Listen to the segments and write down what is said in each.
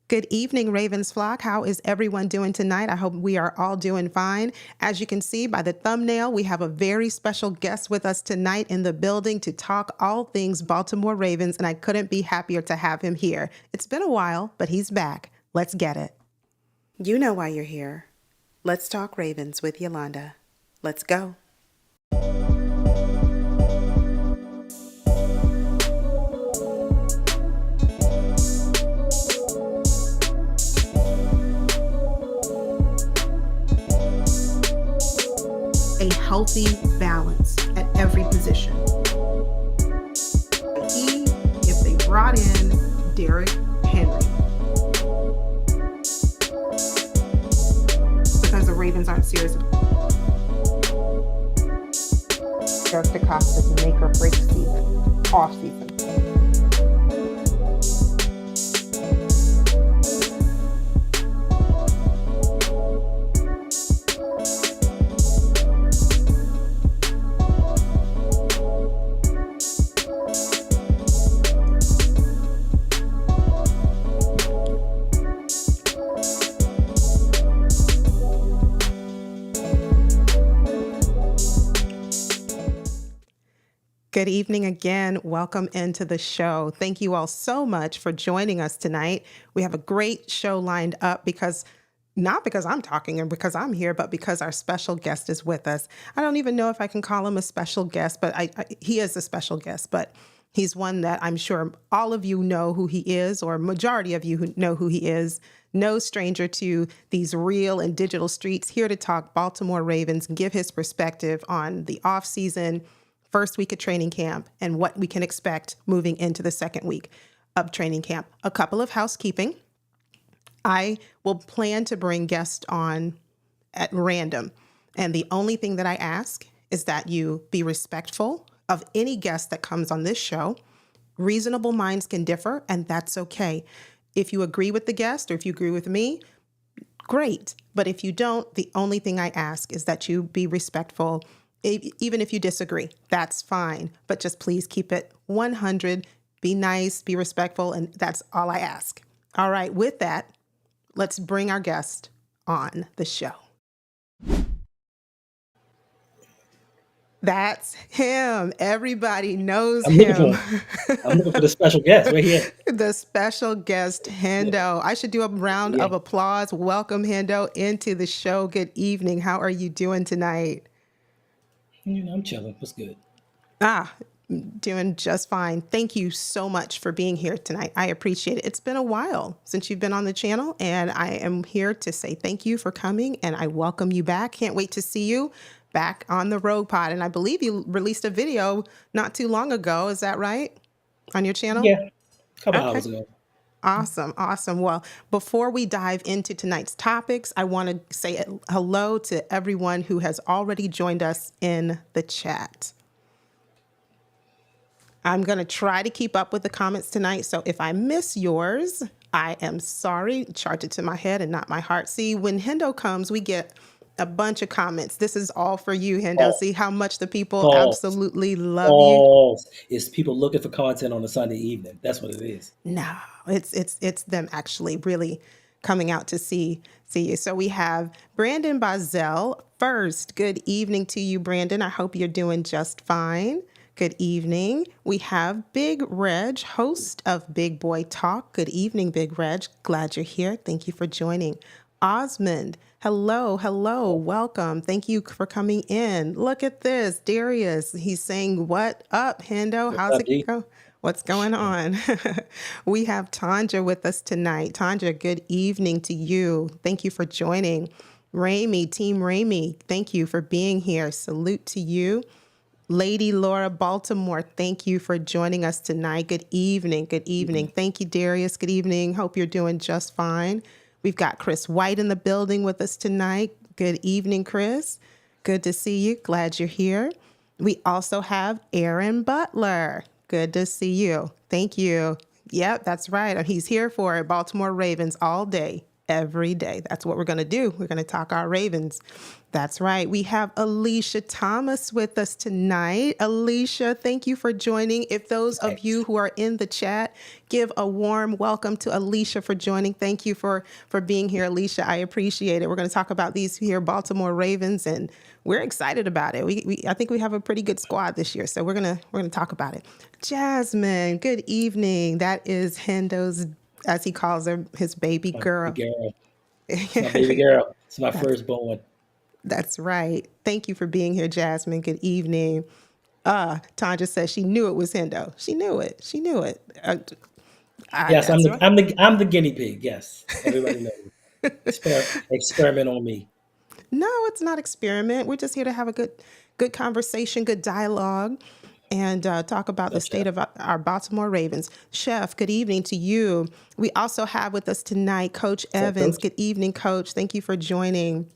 Good evening, Ravens flock. How is everyone doing tonight? I hope we are all doing fine. As you can see by the thumbnail, we have a very special guest with us tonight in the building to talk all things Baltimore Ravens, and I couldn't be happier to have him here. It's been a while, but he's back. Let's get it. You know why you're here. Let's talk Ravens with Yolanda. Let's go. A healthy balance at every position. If they brought in Derrick Henry, because the Ravens aren't serious. Just to cost us make or break season, off season. Good evening again. Welcome into the show. Thank you all so much for joining us tonight. We have a great show lined up not because I'm talking and because I'm here, but because our special guest is with us. I don't even know if I can call him a special guest, but he is a special guest, but he's one that I'm sure all of you know who he is, or majority of you who know who he is. No stranger to these real and digital streets, here to talk Baltimore Ravens and give his perspective on the offseason, first week of training camp, and what we can expect moving into the second week of training camp. A couple of housekeeping. I will plan to bring guests on at random. And the only thing that I ask is that you be respectful of any guest that comes on this show. Reasonable minds can differ, and that's okay. If you agree with the guest or if you agree with me, great. But if you don't, the only thing I ask is that you be respectful. Even if you disagree, that's fine. But just please keep it 100, be nice, be respectful, and that's all I ask. All right, with that, let's bring our guest on the show. That's him. Everybody knows him. I'm looking for the special guest right here. The special guest, Hendo. I should do a round of applause. Welcome, Hendo, into the show. Good evening. How are you doing tonight? I'm chilling. What's good? Doing just fine. Thank you so much for being here tonight. I appreciate it. It's been a while since you've been on the channel, and I am here to say thank you for coming, and I welcome you back. Can't wait to see you back on the Rogue Pod. And I believe you released a video not too long ago. Is that right? On your channel? Yeah, a couple hours ago. Awesome. Awesome. Well, before we dive into tonight's topics, I want to say hello to everyone who has already joined us in the chat. I'm going to try to keep up with the comments tonight. So if I miss yours, I am sorry. Charge it to my head and not my heart. See, when Hendo comes, we get a bunch of comments. This is all for you, Hendo. See how much the people absolutely love you. It's people looking for content on a Sunday evening. That's what it is. No, it's them actually really coming out to see you. So we have Brandon Bazell first. Good evening to you, Brandon. I hope you're doing just fine. Good evening. We have Big Reg, host of Big Boy Talk. Good evening, Big Reg. Glad you're here. Thank you for joining. Osmond, hello, welcome. Thank you for coming in. Look at this, Darius. He's saying, "What up, Hendo? How's it go? What's going on?" We have Tanja with us tonight. Tanja, good evening to you. Thank you for joining. Ramey, Team Ramey, thank you for being here. Salute to you. Lady Laura Baltimore, thank you for joining us tonight. Good evening. Thank you, Darius. Good evening. Hope you're doing just fine. We've got Chris White in the building with us tonight. Good evening, Chris. Good to see you. Glad you're here. We also have Aaron Butler. Good to see you. Thank you. Yep, that's right. He's here for Baltimore Ravens all day. every day. That's what we're going to do. We're going to talk our Ravens. That's right. We have Alicia Thomas with us tonight. Alicia, thank you for joining. If those of Thanks. you who are in the chat, give a warm welcome to Alicia for joining. Thank you for being here, Alicia. I appreciate it. We're going to talk about these here Baltimore Ravens, and we're excited about it. I think we have a pretty good squad this year, so we're gonna talk about it. Jasmine, good evening. That is Hendo's, as he calls her, his baby My baby girl. girl. It's my baby girl. It's my That's firstborn. that's right. Thank you for being here, Jasmine. Good evening. Tanja says she knew it was Hendo. She knew it. She knew it. Yes, That's right. I'm the guinea pig. Yes, everybody knows. Experiment on me. No, it's not experiment. We're just here to have a good conversation, good dialogue, and talk about the So, state chef. of our Baltimore Ravens. Chef, good evening to you. We also have with us tonight Coach What's up, Evans. coach? Good evening, Coach. Thank you for joining.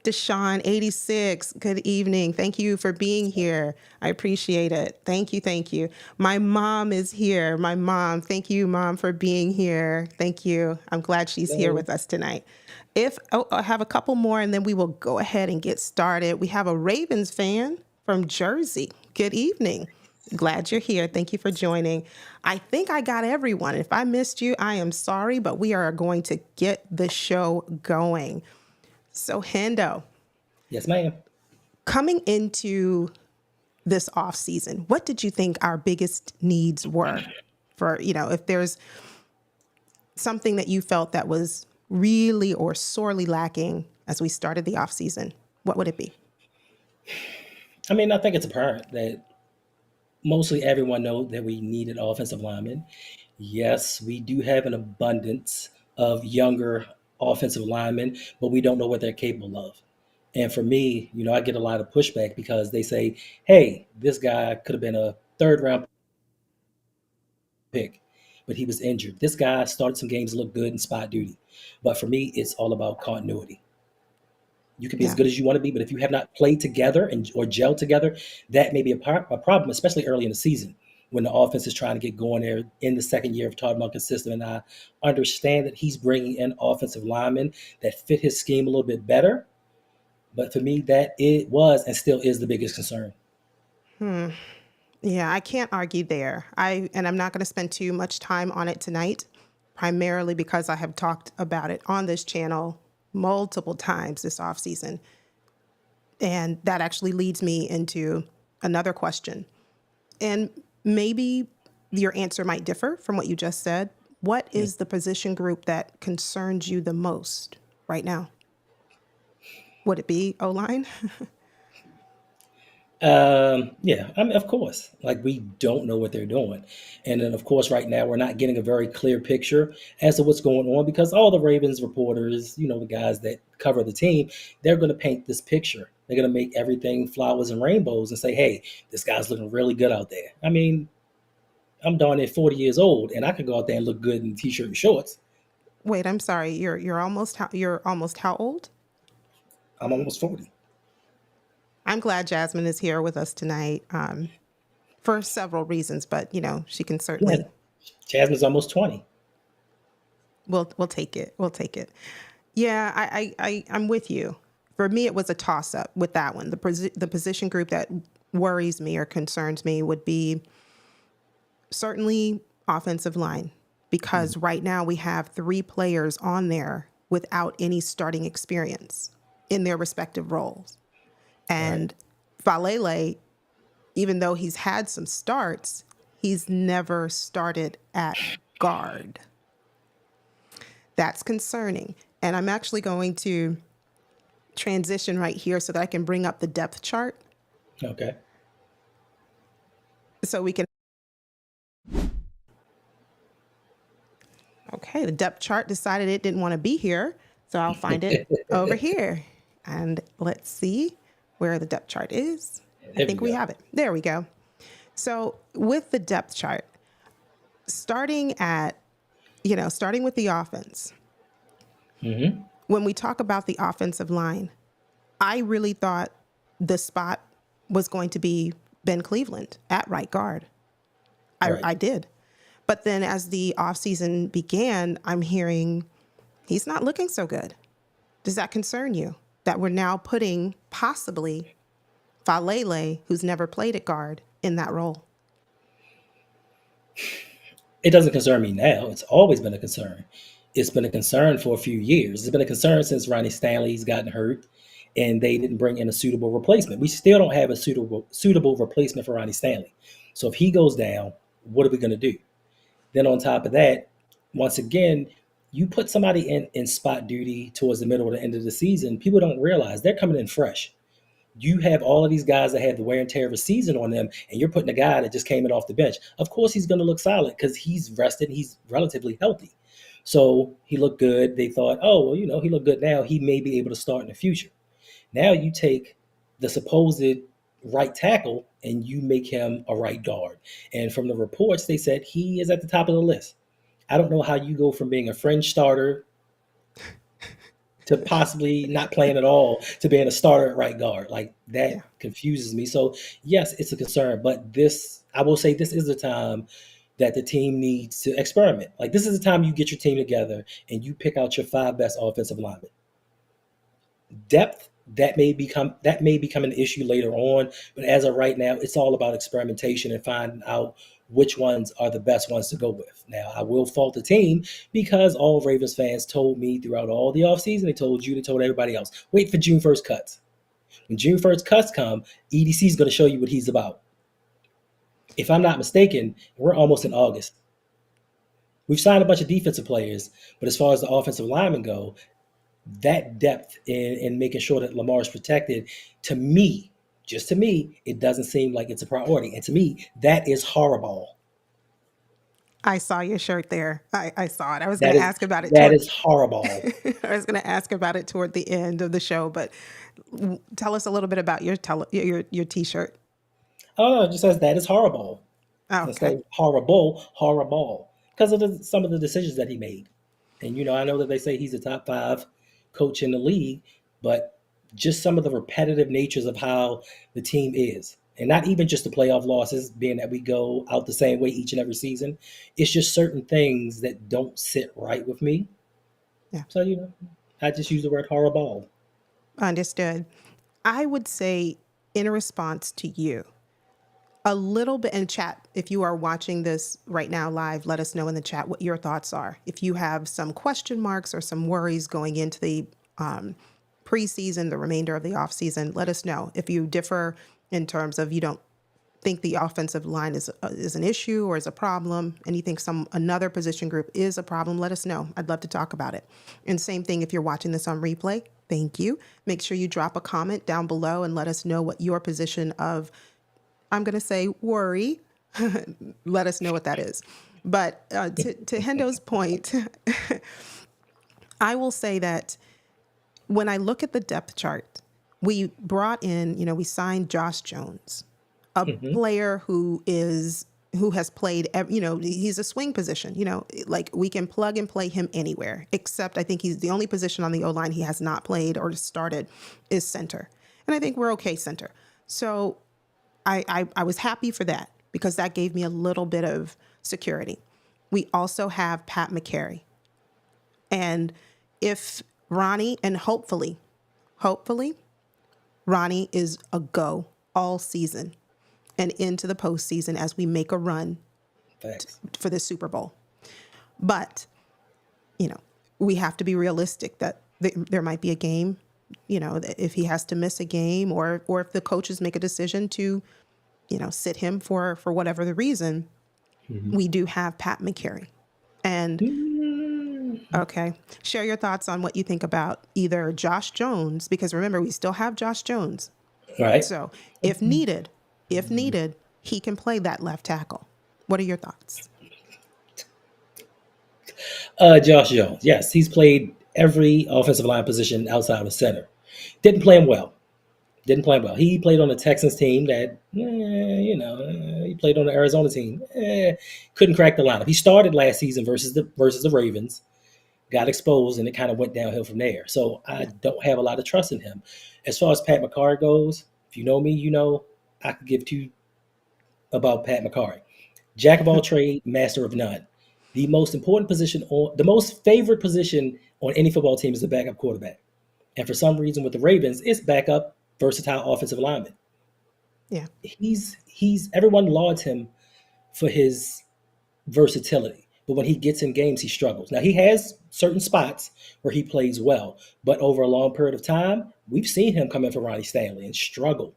Deshaun, 86. Good evening. Thank you for being here. I appreciate it. Thank you. Thank you. My mom is here. My mom. Thank you, Mom, for being here. Thank you. I'm glad she's here Hello. with us tonight. I have a couple more and then we will go ahead and get started. We have a Ravens fan from Jersey. Good evening. Glad you're here. Thank you for joining. I think I got everyone. If I missed you, I am sorry, but we are going to get the show going. So, Hendo, Yes, ma'am. coming into this off season, what did you think our biggest needs were? For, if there's something that you felt that was really or sorely lacking as we started the off season, what would it be? I mean, I think it's apparent that mostly everyone knows that we needed offensive linemen. Yes, we do have an abundance of younger offensive linemen, but we don't know what they're capable of. And for me, I get a lot of pushback because they say, "Hey, this guy could have been a third round pick, but he was injured. This guy started some games, looked good in spot duty." But for me, it's all about continuity. You can be as Yeah. good as you want to be, but if you have not played together or gelled together, that may be a problem, especially early in the season when the offense is trying to get going there in the second year of Todd Monken's system. And I understand that he's bringing in offensive linemen that fit his scheme a little bit better. But for me, that it was and still is the biggest concern. Yeah, I can't argue there. I'm not going to spend too much time on it tonight, primarily because I have talked about it on this channel multiple times this off season. And that actually leads me into another question. And maybe your answer might differ from what you just said. What is the position group that concerns you the most right now? Would it be O-line? Yeah, I mean, of course, like we don't know what they're doing. And then, of course, right now we're not getting a very clear picture as to what's going on because all the Ravens reporters, the guys that cover the team, they're going to paint this picture. They're going to make everything flowers and rainbows and say, "Hey, this guy's looking really good out there." I mean, I'm darn near 40 years old and I could go out there and look good in t-shirt and shorts. Wait, I'm sorry. You're almost how old? I'm almost 40. I'm glad Jasmine is here with us tonight for several reasons, but she can Yeah, certainly. Jasmine's almost 20. We'll take it. We'll take it. Yeah, I'm with you. For me, it was a toss up with that one. The position group that worries me or concerns me would be certainly offensive line, Mhm. because right now we have three players on there without any starting experience in their respective roles. Right. And Falele, even though he's had some starts, he's never started at guard. That's concerning. And I'm actually going to transition right here so that I can bring up the depth chart Okay. so we can. Okay, the depth chart decided it didn't want to be here, so I'll find it over here. And let's see where the depth chart is. I There we think we go. have it. There we go. So with the depth chart, starting at, starting with the offense, Hmm. when we talk about the offensive line, I really thought the spot was going to be Ben Cleveland at right guard. I Right. did. But then as the offseason began, I'm hearing He's not looking so good. Does that concern you that we're now putting possibly Falele, who's never played at guard, in that role? It doesn't concern me now. It's always been a concern. It's been a concern for a few years. It's been a concern since Ronnie Stanley's gotten hurt and they didn't bring in a suitable replacement. We still don't have a suitable replacement for Ronnie Stanley. So if he goes down, what are we going to do? Then on top of that, once again, you put somebody in spot duty towards the middle or the end of the season, people don't realize they're coming in fresh. You have all of these guys that have the wear and tear of a season on them, and you're putting a guy that just came in off the bench. Of course, he's going to look solid because he's rested. He's relatively healthy. So he looked good. They thought, oh, well, he looked good now. He may be able to start in the future. Now you take the supposed right tackle and you make him a right guard. And from the reports, they said he is at the top of the list. I don't know how you go from being a fringe starter to possibly not playing at all to being a starter at right guard. Like Yeah, that confuses me. So yes, it's a concern, but I will say this is the time that the team needs to experiment. Like this is the time you get your team together and you pick out your five best offensive linemen. Depth that may become an issue later on, but as of right now, it's all about experimentation and finding out which ones are the best ones to go with. Now, I will fault the team because all Ravens fans told me throughout all the offseason, they told everybody else, wait for June 1st cuts. When June 1st cuts come, EDC is going to show you what he's about. If I'm not mistaken, we're almost in August. We've signed a bunch of defensive players, but as far as the offensive linemen go, that depth in making sure that Lamar is protected, to me, just to me, it doesn't seem like it's a priority. And to me, that is horrible. I saw your shirt there. I saw it. I was going That to is ask about it that toward. is horrible. I was going to ask about it toward the end of the show, but tell us a little bit about your T-shirt. Oh, it just says that is horrible. Oh, Instead okay. of horrible, horrible. Because of some of the decisions that he made. And I know that they say he's a top five coach in the league, but just some of the repetitive natures of how the team is. And not even just the playoff losses, being that we go out the same way each and every season. It's just certain things that don't sit right with me. Yeah, So, I just use the word horrible. understood. I would say, in response to you, a little bit in chat. If you are watching this right now live, let us know in the chat what your thoughts are. If you have some question marks or some worries going into the preseason, the remainder of the offseason, let us know. If you differ in terms of you don't think the offensive line is an issue or is a problem, and you think another position group is a problem, let us know. I'd love to talk about it. And same thing if you're watching this on replay. Thank you. Make sure you drop a comment down below and let us know what your position of, I'm going to say, worry. Let us know what that is. But to Hendo's point, I will say that when I look at the depth chart, we brought in, we signed Josh Jones, a Hmm. player who has played, he's a swing position, like we can plug and play him anywhere, except I think he's the only position on the O-line he has not played or started is center. And I think we're okay center. So I was happy for that because that gave me a little bit of security. We also have Pat McCary. And if Ronnie, and hopefully, Ronnie is a go all season and into the postseason as we make a run Facts. for the Super Bowl. But, you know, we have to be realistic that there might be a game, that if he has to miss a game or if the coaches make a decision to, sit him for whatever the reason, Hmm. we do have Pat McCary. And Hmm. okay, share your thoughts on what you think about either Josh Jones, because remember, we still have Josh Jones. Right. So if needed, he can play that left tackle. What are your thoughts? Josh Jones. Yes, he's played every offensive line position outside of center. Didn't play him well. Didn't play him well. He played on the Texans team that, he played on the Arizona team. Couldn't crack the lineup. He started last season versus the Ravens, got exposed, and it kind of went downhill from there. So I Yeah. don't have a lot of trust in him. As far as Pat McCarr goes, if you know me, I could give two about Pat McCarr. Jack of all trades, master of none. The most important position on the most favorite position on any football team is the backup quarterback. And for some reason with the Ravens, it's backup versatile offensive lineman. Yeah. He's everyone lauds him for his versatility. But when he gets in games, he struggles. Now he has certain spots where he plays well, but over a long period of time, we've seen him come in for Ronnie Stanley and struggle.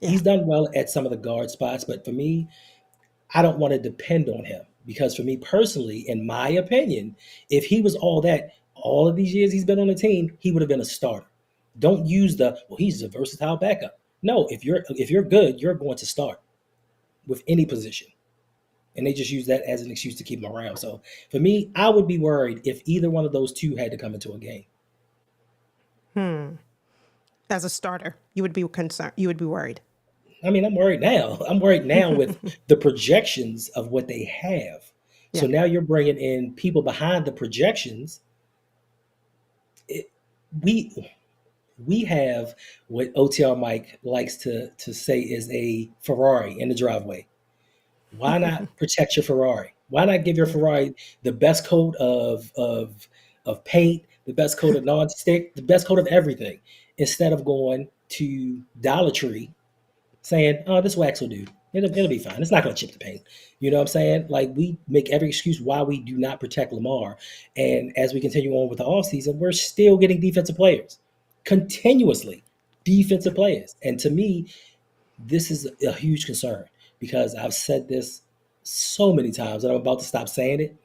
Yeah. He's done well at some of the guard spots, but for me, I don't want to depend on him because for me personally, in my opinion, if he was all that all of these years he's been on the team, he would have been a starter. Don't use the well, he's a versatile backup. No, if you're good, you're going to start with any position. And they just use that as an excuse to keep him around. So for me, I would be worried if either one of those two had to come into a game. Hmm. As a starter, you would be concerned. You would be worried. I mean, I'm worried now. I'm worried now with the projections of what they have. So Yeah. now you're bringing in people behind the projections. It, we we have what OTR Mike likes to say is a Ferrari in the driveway. Why not protect your Ferrari? Why not give your Yeah. Ferrari the best coat of paint, the best coat of non-stick, the best coat of everything, instead of going to Dollar Tree saying, "Oh, this wax will do. It'll be fine. It's not going to chip the paint." You know what I'm saying? Like we make every excuse why we do not protect Lamar, and as we continue on with the offseason, we're still getting defensive players continuously, defensive players, and to me, this is a huge concern because I've said this so many times that I'm about to stop saying it.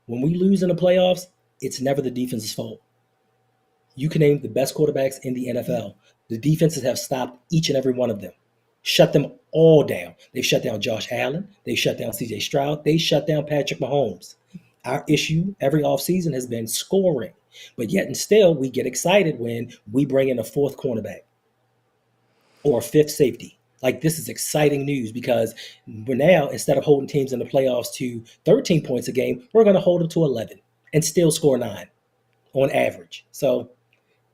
When we lose in the playoffs, it's never the defense's fault. You can name the best quarterbacks in the Yeah. NFL. The defenses have stopped each and every one of them, shut them all down. They've shut down Josh Allen. They shut down CJ Stroud. They shut down Patrick Mahomes. Our issue every offseason has been scoring. But yet and still, we get excited when we bring in a fourth cornerback or a fifth safety. Like this is exciting news because we're now, instead of holding teams in the playoffs to 13 points a game, we're going to hold them to 11 and still score nine on average. So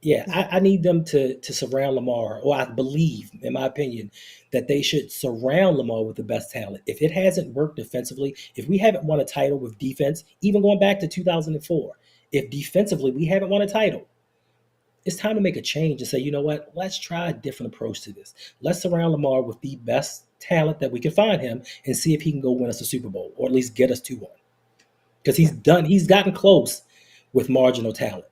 yeah, Yeah. I need them to surround Lamar, or I believe, in my opinion, that they should surround Lamar with the best talent. If it hasn't worked defensively, if we haven't won a title with defense, even going back to 2004, if defensively we haven't won a title, it's time to make a change and say, you know what, let's try a different approach to this. Let's surround Lamar with the best talent that we can find him and see if he can go win us a Super Bowl or at least get us to one. Because Yeah. he's gotten close with marginal talent.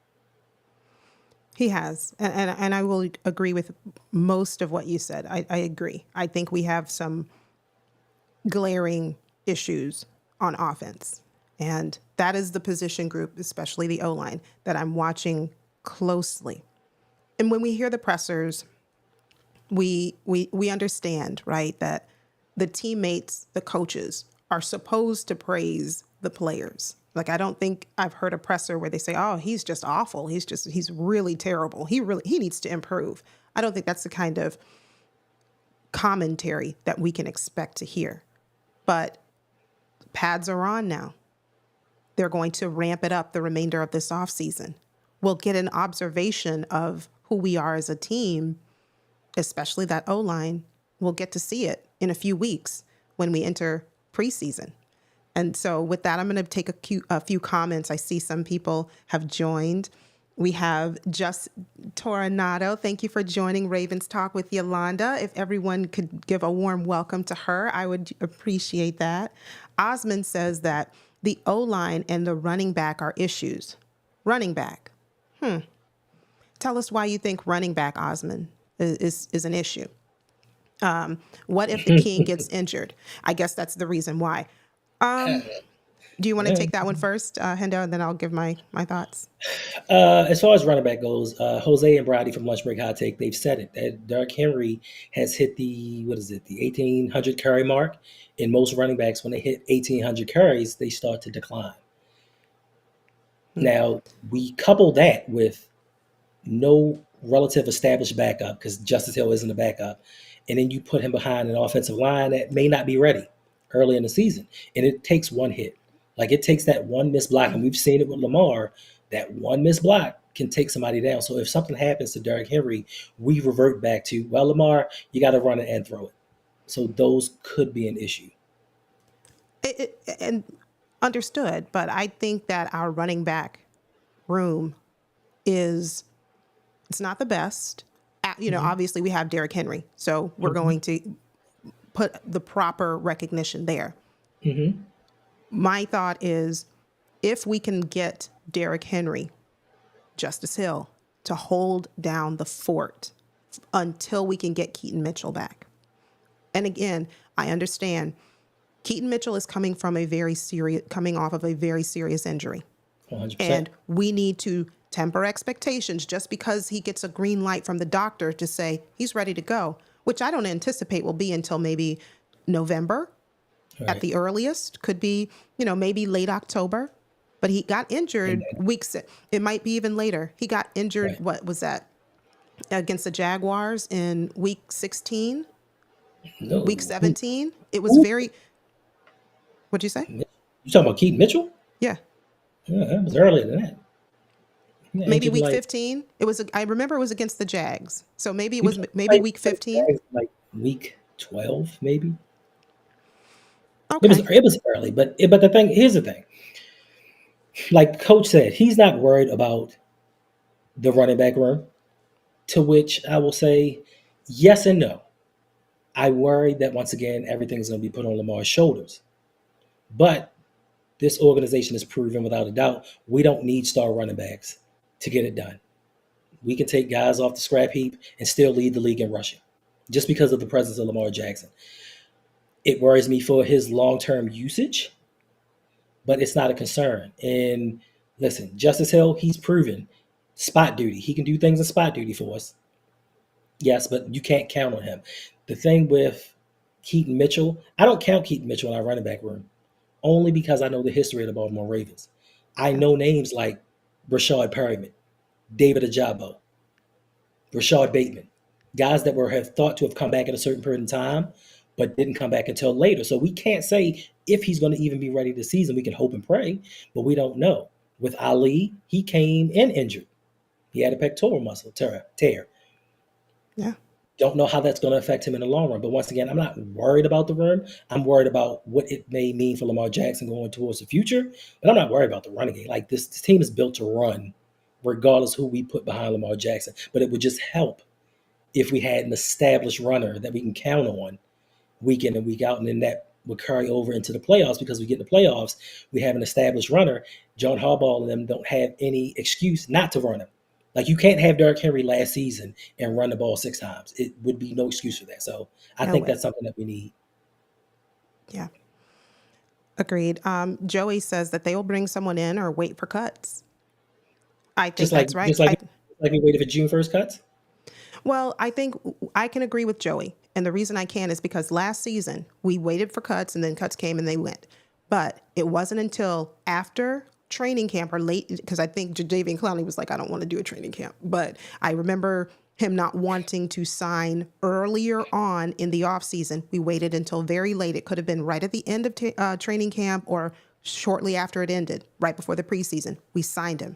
He has, and I will agree with most of what you said. I agree. I think we have some glaring issues on offense, and that is the position group, especially the O line, that I'm watching closely. And when we hear the pressers, we understand, right, that the teammates, the coaches, are supposed to praise the players. Like I don't think I've heard a presser where they say, "Oh, he's just awful. He's really terrible. He needs to improve." I don't think that's the kind of commentary that we can expect to hear. But pads are on now. They're going to ramp it up the remainder of this offseason. We'll get an observation of who we are as a team, especially that O line. We'll get to see it in a few weeks when we enter preseason. And so with that, I'm going to take a few comments. I see some people have joined. We have Just Toronado. Thank you for joining Ravens Talk with Yolanda. If everyone could give a warm welcome to her, I would appreciate that. Osmond says that the O-line and the running back are issues. Running back. Tell us why you think running back, Osmond, is an issue. What if the king gets injured? I guess that's the reason why. Do you want to take that one first, Hendo, and then I'll give my thoughts? As far as running back goes, Jose and Brady from Lunch Break Hot Take, they've said it that Derrick Henry has hit the what is it, the 1,800 carry mark. In most running backs, when they hit 1,800 carries, they start to decline. Hmm. Now we couple that with no relative established backup because Justice Hill isn't a backup, and then you put him behind an offensive line that may not be ready early in the season, and it takes one hit. Like it takes that one missed block, and we've seen it with Lamar. That one missed block can take somebody down. So if something happens to Derrick Henry, we revert back to Lamar, you got to run it and throw it. So those could be an issue. And understood, but I think that our running back room is it's not the best. Hmm. Obviously we have Derrick Henry, so we're Hmm. going to put the proper recognition there. Hmm. My thought is if we can get Derrick Henry, Justice Hill, to hold down the fort until we can get Keaton Mitchell back. And again, I understand Keaton Mitchell is coming off of a very serious injury. 100%. And we need to temper expectations just because he gets a green light from the doctor to say he's ready to go, which I don't anticipate will be until maybe November All at right. the earliest, could be, maybe late October. But he got injured Amen. weeks, it might be even later. He got injured, Right. what was that, against the Jaguars in week 16, week No. Who? 17. It was Who? very, what'd you say? You talking about Keaton Mitchell? Yeah. Yeah, that was earlier than that. He got Maybe injured week like 15. I remember it was against the Jags. So maybe it he was played, maybe week played 15. Jags like week 12, maybe. It was Okay. it was early, but the thing here's the thing. Like Coach said, he's not worried about the running back room. To which I will say, yes and no. I worry that once again everything's going to be put on Lamar's shoulders. But this organization has proven without a doubt we don't need star running backs to get it done. We can take guys off the scrap heap and still lead the league in rushing just because of the presence of Lamar Jackson. It worries me for his long term usage, but it's not a concern. And listen, Justice Hill, he's proven spot duty. He can do things in spot duty for us. Yes, but you can't count on him. The thing with Keaton Mitchell, I don't count Keaton Mitchell in our running back room only because I know the history of the Baltimore Ravens. I Yeah. know names like Rashad Perryman, David Ajabo, Rashad Bateman, guys that were have thought to have come back at a certain period in time, but didn't come back until later. So we can't say if he's going to even be ready this season. We can hope and pray, but we don't know. With Ali, he came in injured. He had a pectoral muscle tear. Yeah. Don't know how that's going to affect him in the long run. But once again, I'm not worried about the run. I'm worried about what it may mean for Lamar Jackson going towards the future. But I'm not worried about the running game. Like this team is built to run, regardless who we put behind Lamar Jackson. But it would just help if we had an established runner that we can count on week in and week out, and then that would carry over into the playoffs because we get in the playoffs, we have an established runner. John Harbaugh and them don't have any excuse not to run him. Like you can't have Derrick Henry last season and run the ball 6 times. It would be no excuse for that. So I No think way. that's something that we need. Yeah. Agreed. Joey says that they will bring someone in or wait for cuts. I think Just like that's right. just like like we waited for June 1st cuts. Well, I think I can agree with Joey. And the reason I can is because last season we waited for cuts and then cuts came and they went. But it wasn't until after training camp or late, because I think Jadavian Clowney was like, I don't want to do a training camp. But I remember him not wanting to sign earlier on in the offseason. We waited until very late. It could have been right at the end of training camp or shortly after it ended, right before the preseason. We signed him.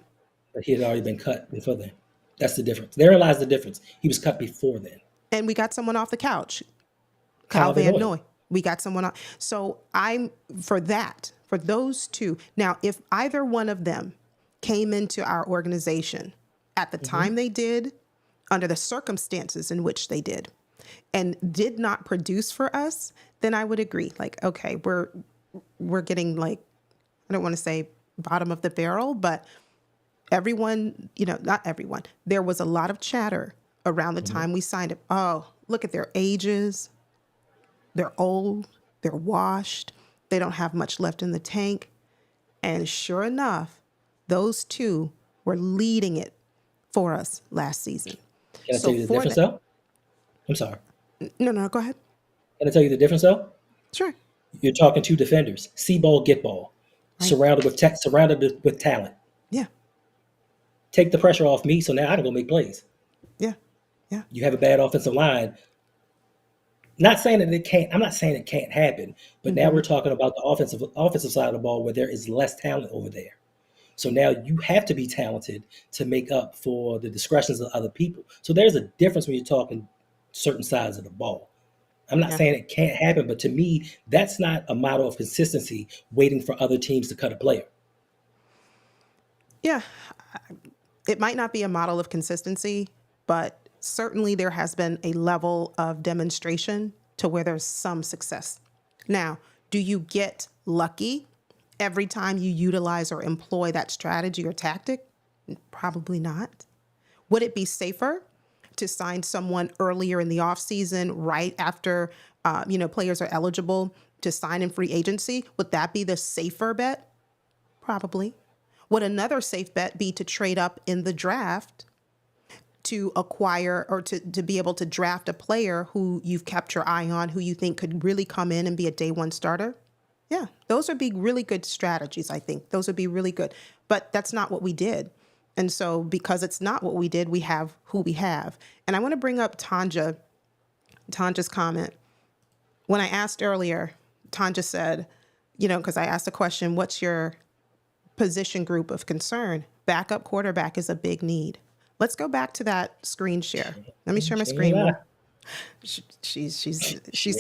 But he had already been cut before then. That's the difference. Therein lies the difference. He was cut before then. And we got someone off the couch. Kyle Kyle Van Van Noy. Noy. We got someone on. So I'm for that, for those two. Now, if either one of them came into our organization at the Hmm. time they did, under the circumstances in which they did, and did not produce for us, then I would agree. Like, okay, we're getting like, I don't want to say bottom of the barrel, but everyone, not everyone. There was a lot of chatter around the Hmm. time we signed it. Oh, look at their ages. They're old, they're washed, they don't have much left in the tank. And sure enough, those two were leading it for us last season. Can I tell So you the for difference that, though? I'm sorry. no, no, go ahead. Can I tell you the difference though? Sure. You're talking two defenders, see ball, get ball, Right. surrounded with talent. Yeah. Take the pressure off me, so now I can go make plays. Yeah. Yeah. You have a bad offensive line. Not saying that it can't. I'm not saying it can't happen, but now Mm-hmm. we're talking about the offensive side of the ball where there is less talent over there. So now you have to be talented to make up for the discretions of other people. So there's a difference when you're talking certain sides of the ball. I'm not Yeah. saying it can't happen, but to me, that's not a model of consistency, waiting for other teams to cut a player. Yeah. It might not be a model of consistency, but certainly there has been a level of demonstration to where there's some success. Now, do you get lucky every time you utilize or employ that strategy or tactic? Probably not. Would it be safer to sign someone earlier in the offseason, right after players are eligible to sign in free agency? Would that be the safer bet? Probably. Would another safe bet be to trade up in the draft to acquire or to be able to draft a player who you've kept your eye on, who you think could really come in and be a day one starter? Yeah, those would be really good strategies, I think. Those would be really good. But that's not what we did. And so because it's not what we did, we have who we have. And I want to bring up Tanja's comment. When I asked earlier, Tanja said, because I asked the question, what's your position group of concern? Backup quarterback is a big need. Let's go back to that screen share. Let me share my She ain't screen. lie. She She's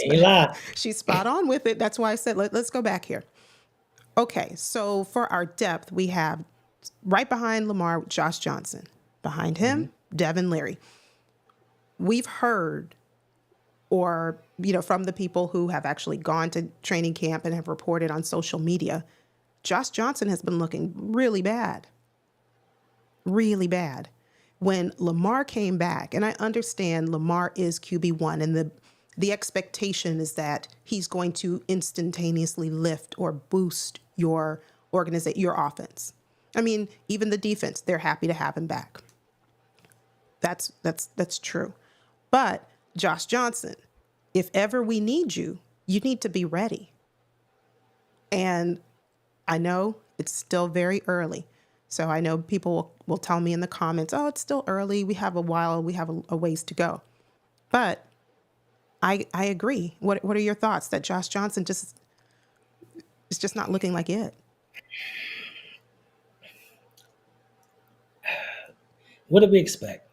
ain't lie. she's spot on with it. That's why I said let's go back here. Okay, so for our depth, we have right behind Lamar, Josh Johnson. Behind Mhm. him, Devin Leary. We've heard, or from the people who have actually gone to training camp and have reported on social media, Josh Johnson has been looking really bad. Really bad. When Lamar came back, and I understand Lamar is QB1, and the expectation is that he's going to instantaneously lift or boost your your offense. I mean, even the defense, they're happy to have him back. That's true. But Josh Johnson, if ever we need you, you need to be ready. And I know it's still very early. So I know people will tell me in the comments, oh, it's still early. We have a while. We have a ways to go. But I agree. What are your thoughts that Josh Johnson is just not looking like it? What did we expect?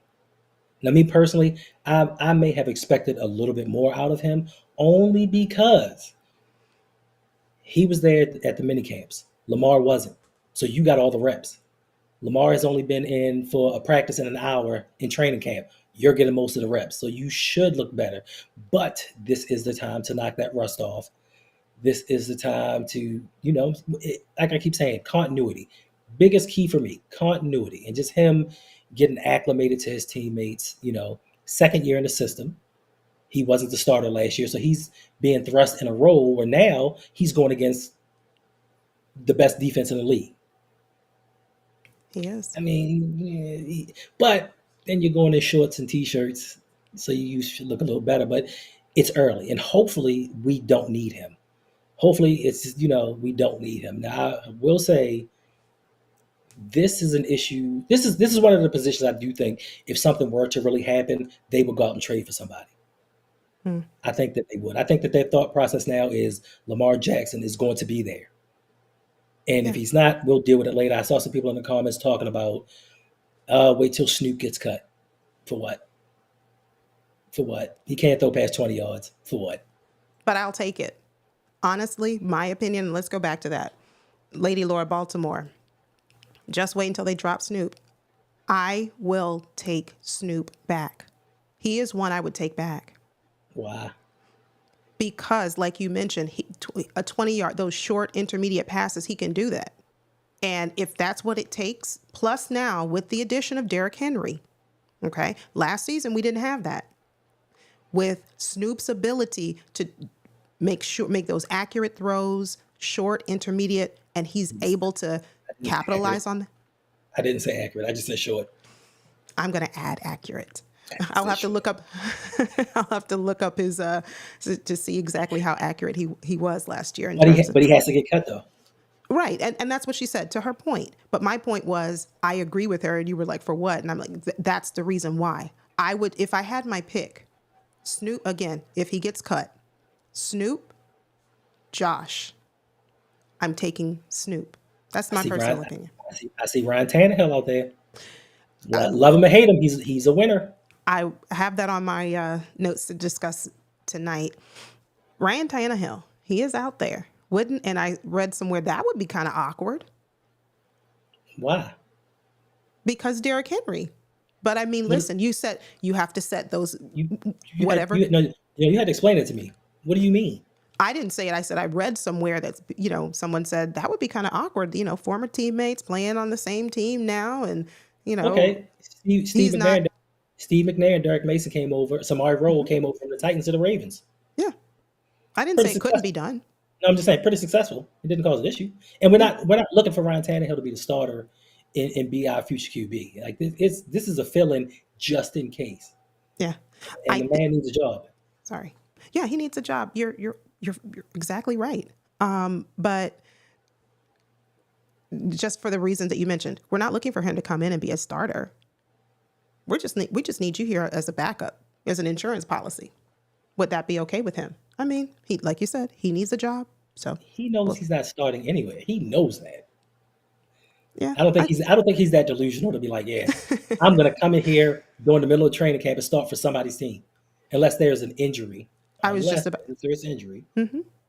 Now, me personally, I may have expected a little bit more out of him, only because he was there at the mini camps. Lamar wasn't. So you got all the reps. Lamar has only been in for a practice in an hour in training camp. You're getting most of the reps. So you should look better. But this is the time to knock that rust off. This is the time to, like I keep saying, continuity. Biggest key for me, continuity. And just him getting acclimated to his teammates, second year in the system. He wasn't the starter last year. So he's being thrust in a role where now he's going against the best defense in the league. He is. I mean, but then you're going in shorts and t-shirts, so you should look a little better. But it's early, and hopefully we don't need him. Hopefully it's we don't need him. Now I will say this is an issue. This is one of the positions I do think if something were to really happen, they would go out and trade for somebody. Hmm. I think that they would. I think that their thought process now is Lamar Jackson is going to be there. And if Yeah. he's not, we'll deal with it later. I saw some people in the comments talking about wait till Snoop gets cut. For what? For what? He can't throw past 20 yards. For what? But I'll take it. Honestly, my opinion, let's go back to that. Lady Laura Baltimore, just wait until they drop Snoop. I will take Snoop back. He is one I would take back. Why? Because, like you mentioned, a 20-yard, those short intermediate passes, he can do that. And if that's what it takes, plus now with the addition of Derrick Henry, okay, last season we didn't have that. With Snoop's ability to make those accurate throws, short, intermediate, and he's able to I didn't say accurate. capitalize on. I didn't say accurate. I just said short. I'm going to add accurate. I I'll said have to short. look up. I'll have to look up his to see exactly how accurate he was last year in But terms of. he has to get cut though. Right. And that's what she said to her point. But my point was, I agree with her. And you were like, for what? And I'm like, that's the reason why. I would, if I had my pick, Snoop, again, if he gets cut, Snoop, Josh, I'm taking Snoop. That's I my see personal Ryan. opinion. I see Ryan Tannehill out there. Uh, Love him or hate him, he's a winner. I have that on my notes to discuss tonight. Ryan Tannehill, he is out there. Wouldn't, and I read somewhere that would be kind of awkward Why? because Derrick Henry. But I mean, What is listen, you said you have to set those you whatever. you no, you had to explain it to me. What do you mean? I didn't say it. I said I read somewhere that's, someone said that would be kind of awkward, former teammates playing on the same team now. And, you know, Okay, Steve he's not, McNair, Steve McNair and Derek Mason came over. Samari Rolle mhm, came over from the Titans to the Ravens. yeah, I didn't Pretty say it couldn't be successful. done. No, I'm just saying, pretty successful. It didn't cause an issue, and Yeah. we're not looking for Ryan Tannehill to be the starter and be our future QB. Like this is a fill-in just in case, Yeah. and I, the man needs a job. sorry. Yeah. He needs a job. You're exactly right. But just for the reasons that you mentioned, we're not looking for him to come in and be a starter. We just need you here as a backup, as an insurance policy. Would that be okay with him? I mean, he, like you said, he needs a job. So, He knows well, he's not starting anywhere. He knows that. yeah, I don't think he's that delusional to be like, yeah, I'm gonna come in here during the middle of training camp and start for somebody's team, unless there's an injury, I was just unless about, there's injury.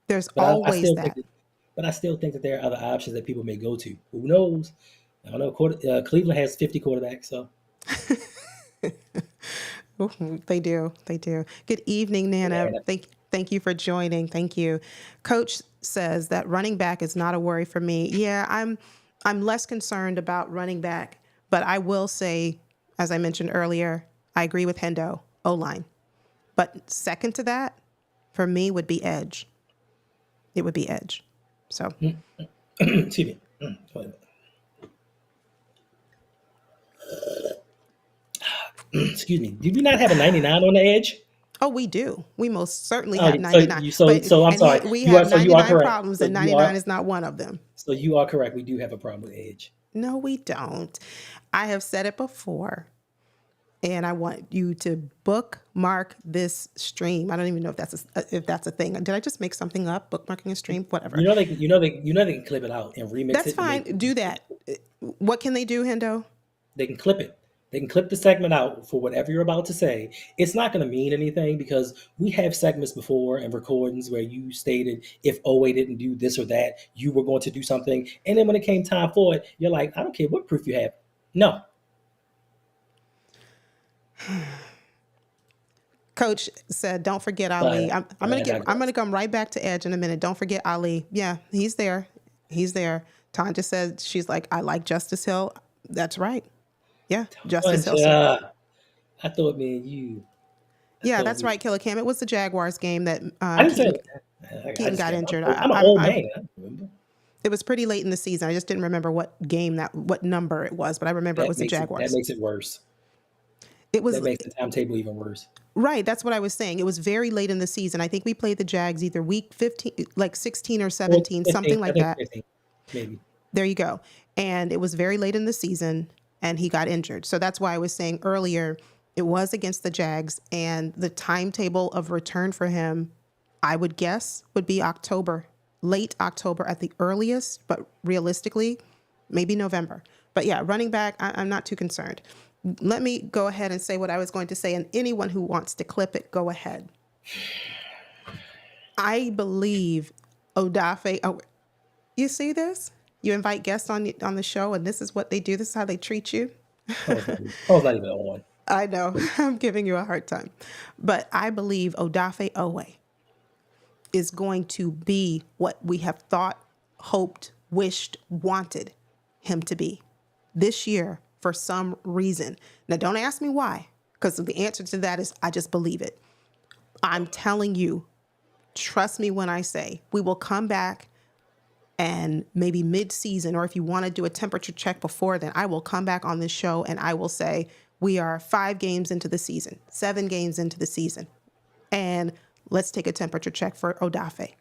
there's But I always still think that. that, but I still think that there are other options that people may go to. Who knows? I don't know. Cleveland has 50 quarterbacks, so They do. They do. Good evening, Nana. yeah, Thank you for joining. Thank you. Coach says that running back is not a worry for me. Yeah, I'm less concerned about running back, but I will say, as I mentioned earlier, I agree with Hendo, O-line. But second to that, for me, would be edge. It would be edge. So excuse me. Wait a minute. Excuse me. Did we not have a 99 on the edge? oh, we do. We most certainly Oh, have 99. But so I'm and he sorry. we have You are 99 correct. problems and 99 is not one of them. So you are correct. We do have a problem with edge. No, we don't. I have said it before, and I want you to bookmark this stream. I don't even know if that's a thing. Did I just make something up? Bookmarking a stream, whatever. You know they can clip it out and remix That's it and make fine. Do that. What can they do, Hendo? they can clip it. They can clip the segment out for whatever you're about to say. It's not going to mean anything because we have segments before and recordings where you stated if OA didn't do this or that, you were going to do something. And then when it came time for it, you're like, I don't care what proof you have. No. Coach said, "Don't forget Ali." But I'm gonna come right back to Edge in a minute. Don't forget Ali. Yeah, he's there. He's there. Tanja said she's like, I like Justice Hill. That's right. Yeah, Justice Hill. I thought, man, you. I Yeah, thought that's we. right, Killer Cam. It was the Jaguars game that I didn't say I Keaton just got can't. injured. I'm an old man. I don't remember. It was pretty late in the season. I just didn't remember what what number it was, but I remember it was the That Jaguars. makes it worse. It That was makes the timetable even worse. right. That's what I was saying. It was very late in the season. I think we played the Jags either week 15, like 16 or Well, 17, 15. something I like think that. 15, maybe. There you go. And it was very late in the season and he got injured. So that's why I was saying earlier, it was against the Jags and the timetable of return for him, I would guess, would be October, late October at the earliest, but realistically, maybe November. But yeah, running back, I'm not too concerned. Let me go ahead and say what I was going to say, and anyone who wants to clip it, go ahead. I believe Odafe. Oh, you see this? You invite guests on the show, and this is what they do. This is how they treat you. I was not even on. I know. I'm giving you a hard time. But I believe Odafe Owe is going to be what we have thought, hoped, wished, wanted him to be this year for some reason. Now, don't ask me why, because the answer to that is I just believe it. I'm telling you, trust me when I say we will come back and maybe mid-season, or if you want to do a temperature check before then, I will come back on this show and I will say we are 5 games into the season, 7 games into the season, and let's take a temperature check for Odafe.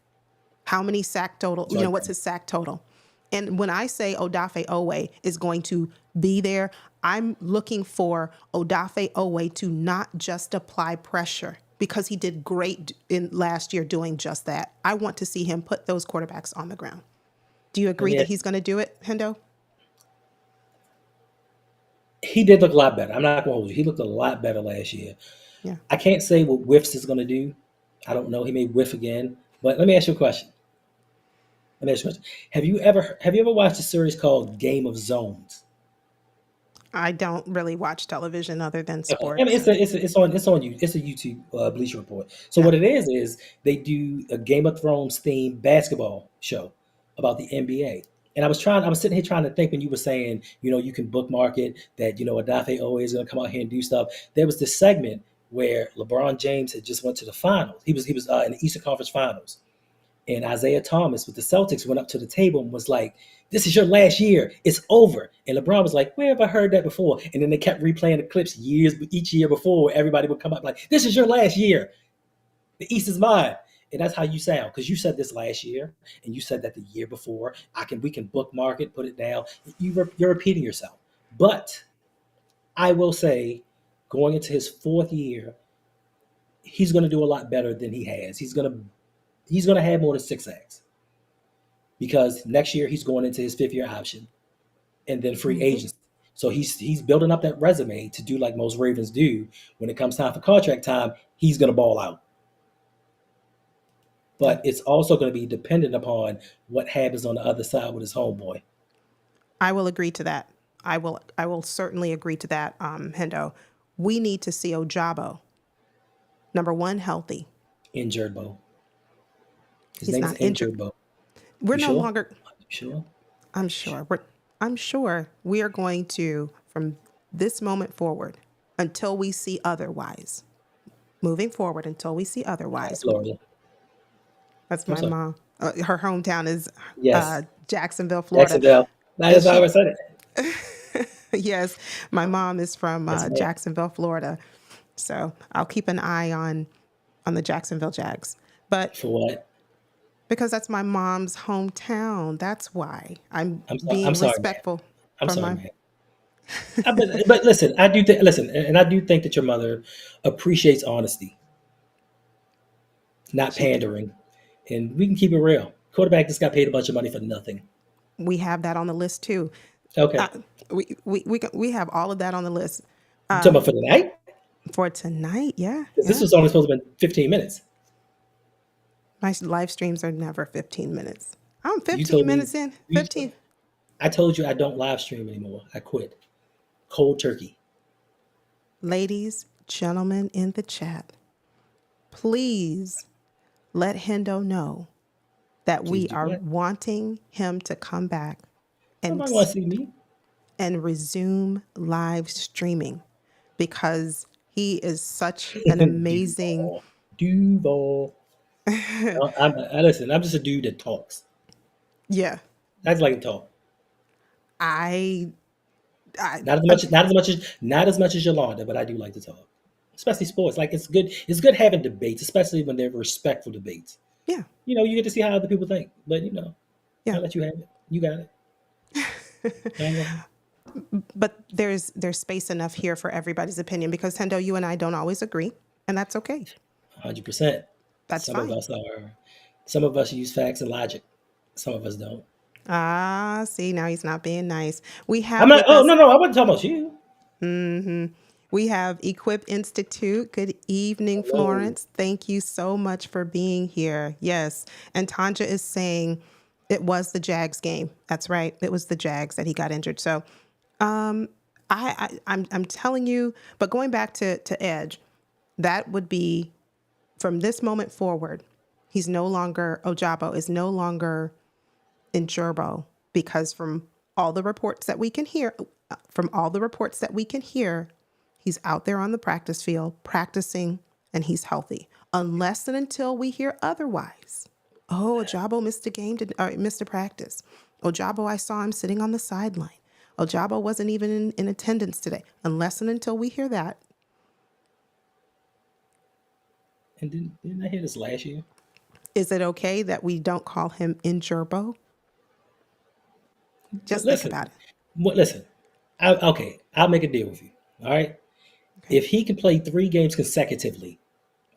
How many sack total? You know, what's his sack total? And when I say Odafe Owe is going to be there, I'm looking for Odafe Owe to not just apply pressure because he did great in last year doing just that. I want to see him put those quarterbacks on the ground. Do you agree that he's going to do it, Hendo? He did look a lot better. I'm not going to hold you. He looked a lot better last year. Yeah. I can't say what Whiffs is going to do. I don't know. He may whiff again. But let me ask you a question. Let me ask you a question. Have you ever watched a series called Game of Zones? I don't really watch television other than Okay, I mean sports and it's a YouTube Bleacher Report. So yeah. what it is they do a Game of Thrones themed basketball show about the NBA. And I was sitting here trying to think when you were saying, you can bookmark it, that Adafe always going to come out here and do stuff. There was this segment where LeBron James had just went to the finals. He was in the Eastern Conference Finals, and Isaiah Thomas with the Celtics went up to the table and was like, "This is your last year. It's over." And LeBron was like, "Where have I heard that before?" And then they kept replaying the clips each year before, where everybody would come up like, "This is your last year. The East is mine." And that's how you sound, because you said this last year, and you said that the year before. We can bookmark it, put it down. You're repeating yourself. But I will say, going into his fourth year, he's going to do a lot better than he has. He's going to have more than 6 sacks, because next year he's going into his fifth year option and then free Hmm. agency. So he's building up that resume to do like most Ravens do. When it comes time for contract time, he's going to ball out. Yeah. But it's also going to be dependent upon what happens on the other side with his homeboy. I will agree to that. I will certainly agree to that, Hendo. We need to see Ojabo, number one, healthy. Injured Bo. His He's name is not injured. Injured Bo. We're You no sure? longer, You sure? I'm sure, I'm sure we are going to, from this moment forward, until we see otherwise, moving forward until we see otherwise. Florida. That's I'm my sorry. mom. Her hometown is Yes. Jacksonville, Florida. Jacksonville. And That's how I she, said it. yes, my mom is from Yes, ma'am. Jacksonville, Florida. So I'll keep an eye on the Jacksonville Jags. But For what? because that's my mom's hometown, that's why I'm I'm being sorry, man. respectful I'm for sorry, my. man. But listen, I do think listen, and I do think that your mother appreciates honesty, not She, pandering, and we can keep it real. Quarterback just got paid a bunch of money for nothing. we have that on the list too. Uh, Okay, we have all of that on the list you talking about for the night? for tonight. Yeah, Because this yeah. was only supposed to be 15 minutes. My live streams are never 15 minutes. I'm You 15 told me. minutes in. You, 15. I told you I don't live stream anymore. I quit. Cold turkey. Ladies, gentlemen in the chat, please let Hendo know that Please we do are what? wanting him to come back and Nobody want to see me. resume live streaming because he is such an amazing. Duval. Duval. Listen. I'm just a dude that talks. Yeah, I just like to talk. I I Not as much, not as much as Yolanda, but I do like to talk, especially sports. Like it's good. It's good having debates, especially when they're respectful debates. yeah, You get to see how other people think, but yeah. I'll let you have it. You got it. I ain't gonna. But there's space enough here for everybody's opinion because Hendo, you and I don't always agree, and that's okay. 100%. That's Some of fine. us are. Some of us use facts and logic. Some of us don't. Ah, see, now he's not being nice. We I'm have not. with Oh us, no, no, I wasn't talking about you. we have Equip Institute. Good evening, Hello. Florence. Thank you so much for being here. Yes. And Tanja is saying it was the Jags game. That's right. It was the Jags that he got injured. So I'm telling you, but going back to Edge, that would be from this moment forward, Ojabo is no longer in gerbil because from all the reports that we can hear, he's out there on the practice field practicing and he's healthy. Unless and until we hear otherwise. Oh, Ojabo missed a game or missed a practice. Ojabo, I saw him sitting on the sideline. Ojabo wasn't even in attendance today. Unless and until we hear that, And didn't I hear this last year? is it okay that we don't call him in gerbo? But Just think listen, about it. listen. Okay, I'll make a deal with you. All right. Okay. If he can play 3 games consecutively,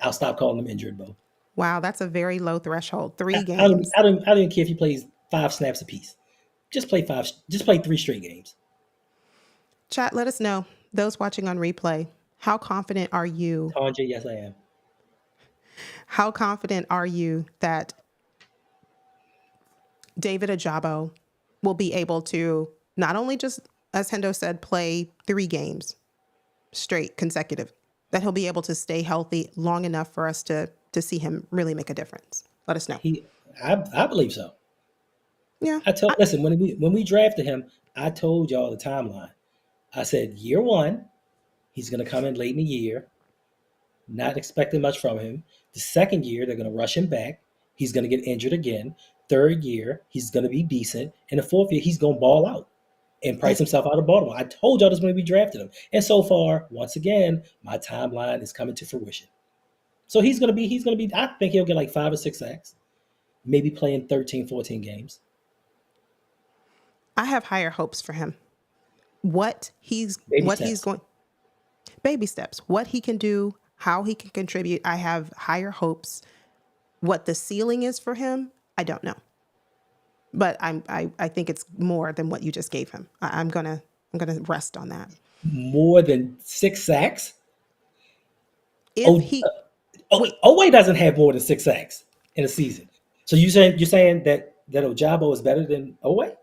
I'll stop calling him injured, Bo. Wow, that's a very low threshold. I, Three I don't. games. I don't even care if he plays 5 snaps apiece. Just play five. Just play 3 straight games. Chat, let us know. Those watching on replay, how confident are you? Tanja, yes, I am. How confident are you that David Ajabo will be able to not only just, as Hendo said, play 3 games straight consecutive, that he'll be able to stay healthy long enough for us to see him really make a difference? Let us know. He, I believe so. Yeah. Listen, when we drafted him, I told y'all the timeline. I said year one, he's going to come in late in the year, not expecting much from him. The second year, they're going to rush him back. He's going to get injured again. Third year, he's going to be decent. And the fourth year, he's going to ball out and price And himself out of Baltimore. I told y'all this when we drafted him. And so far, once again, my timeline is coming to fruition. So I think he'll get like 5 or 6 sacks, maybe playing 13, 14 games. I have higher hopes for him. Baby What he's steps. going, baby steps, what he can do, how he can contribute. I have higher hopes. What the ceiling is for him, I don't know. But I think it's more than what you just gave him. I'm gonna rest on that. More than 6 sacks? If Oh, he Oway doesn't have more than 6 sacks in a season. So you're saying that Ojabo is better than Oway?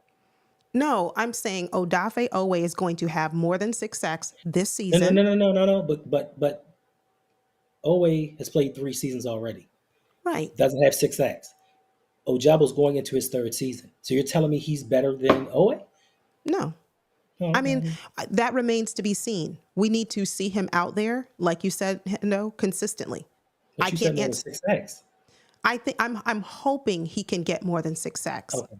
No, I'm saying Odafe Owe is going to have more than 6 sacks this No, no, season. no, no, no, no, no. But Oway has played 3 seasons already. Right. Doesn't have 6 sacks. Ojabo's going into his third season. So you're telling me he's better than Oway? No. I mean, No. that remains to be seen. We need to see him out there, like you said, no, consistently. I But you said can't more than answer. 6 sacks. I'm hoping he can get more than 6 sacks. Okay.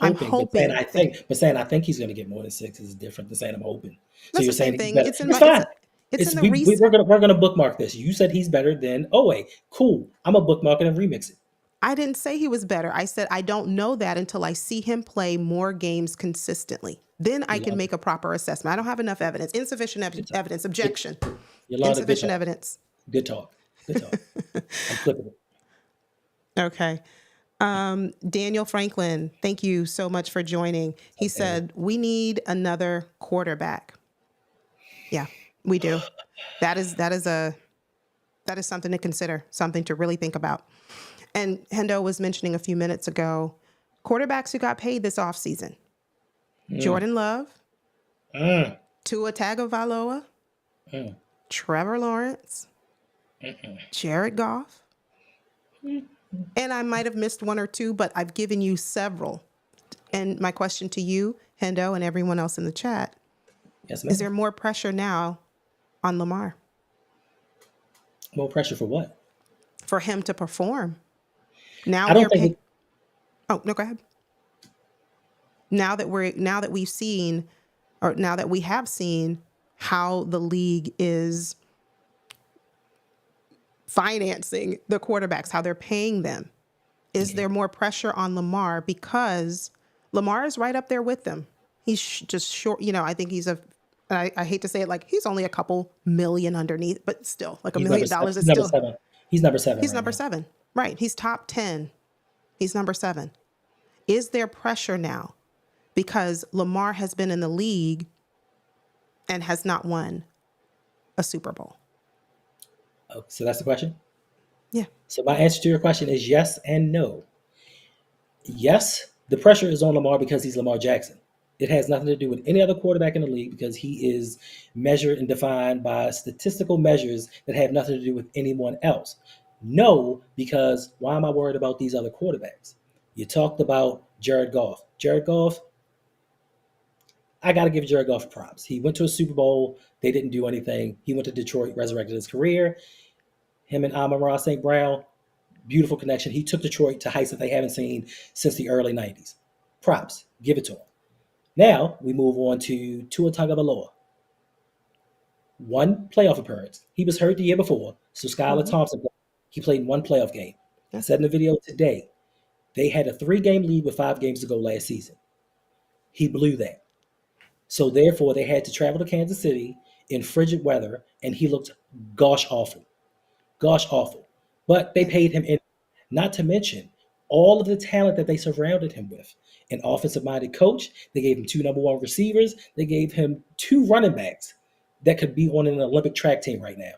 I'm Hoping, hoping that but saying I think he's going to get more than 6 is different than saying I'm hoping. So that's you're the same saying he's thing. better. It's in It's my fine. it's in It's the we're reset. gonna bookmark this. You said he's better than Oway. Cool. I'm a bookmark it and remix it. I didn't say he was better. I said I don't know that until I see him play more games consistently. Then I can Yolanda, make a proper assessment. I don't have enough evidence. Insufficient good talk. evidence. Good, Objection. Yolanda, good Insufficient talk. evidence. Good talk. Good talk. I'm flipping it. Okay. Daniel Franklin, thank you so much for joining. He Up, Daniel. said, we need another quarterback. Yeah, we do. That is something to consider, something to really think about. And Hendo was mentioning a few minutes ago, quarterbacks who got paid this offseason. Mm, Jordan Love, mm, Tua Tagovailoa, mm, Trevor Lawrence, Jared Goff. mm. And I might have missed one or two, but I've given you several. And my question to you, Hendo, and everyone else in the chat, Yes, is ma'am. there more pressure now on Lamar More pressure for what? for him to perform? Now I we don't are paying. think Oh, no, go ahead. Now that we've seen, or now that we have seen how the league is financing the quarterbacks, how they're paying them, is okay. there more pressure on Lamar because Lamar is right up there with them? He's just short. I think I hate to say it, like he's only a couple million underneath, but still, like a He's million number seven. dollars is He's number still, seven. He's number seven he's right number now. 7. Right. He's top 10. He's number 7. Is there pressure now because Lamar has been in the league and has not won a Super Bowl? Oh, so that's the question. Yeah. So my answer to your question is yes and no. Yes, the pressure is on Lamar because he's Lamar Jackson. It has nothing to do with any other quarterback in the league because he is measured and defined by statistical measures that have nothing to do with anyone else. No, because why am I worried about these other quarterbacks? You talked about Jared Goff. Jared Goff, I got to give Jared Goff props. He went to a Super Bowl. They didn't do anything. He went to Detroit, resurrected his career. Him and Amon-Ra St. Brown, beautiful connection. He took Detroit to heights that they haven't seen since the early 90s. Props. Give it to him. Now we move on to Tua Tagovailoa. One playoff appearance. He was hurt the year before, so Skylar Hmm. Thompson, he played one playoff game. I Yeah. said in the video today, they had a 3-game lead with 5 games to go last season. He blew that. So therefore, they had to travel to Kansas City in frigid weather, and he looked gosh awful. Gosh awful. But they Yeah. paid him in, not to mention all of the talent that they surrounded him with. An offensive minded coach. They gave him 2 number 1 receivers. They gave him 2 running backs that could be on an Olympic track team right now.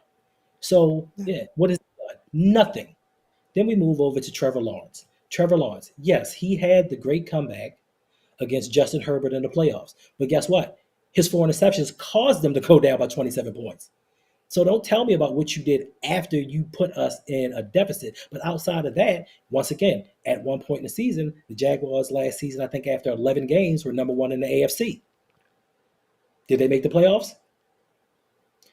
So, Yeah. yeah, what is he done? Nothing. Then we move over to Trevor Lawrence. Trevor Lawrence, yes, he had the great comeback against Justin Herbert in the playoffs. But guess what? His 4 interceptions caused them to go down by 27 points. So don't tell me about what you did after you put us in a deficit. But outside of that, once again, at one point in the season, the Jaguars last season, I think after 11 games, were number one in the AFC. Did they make the playoffs?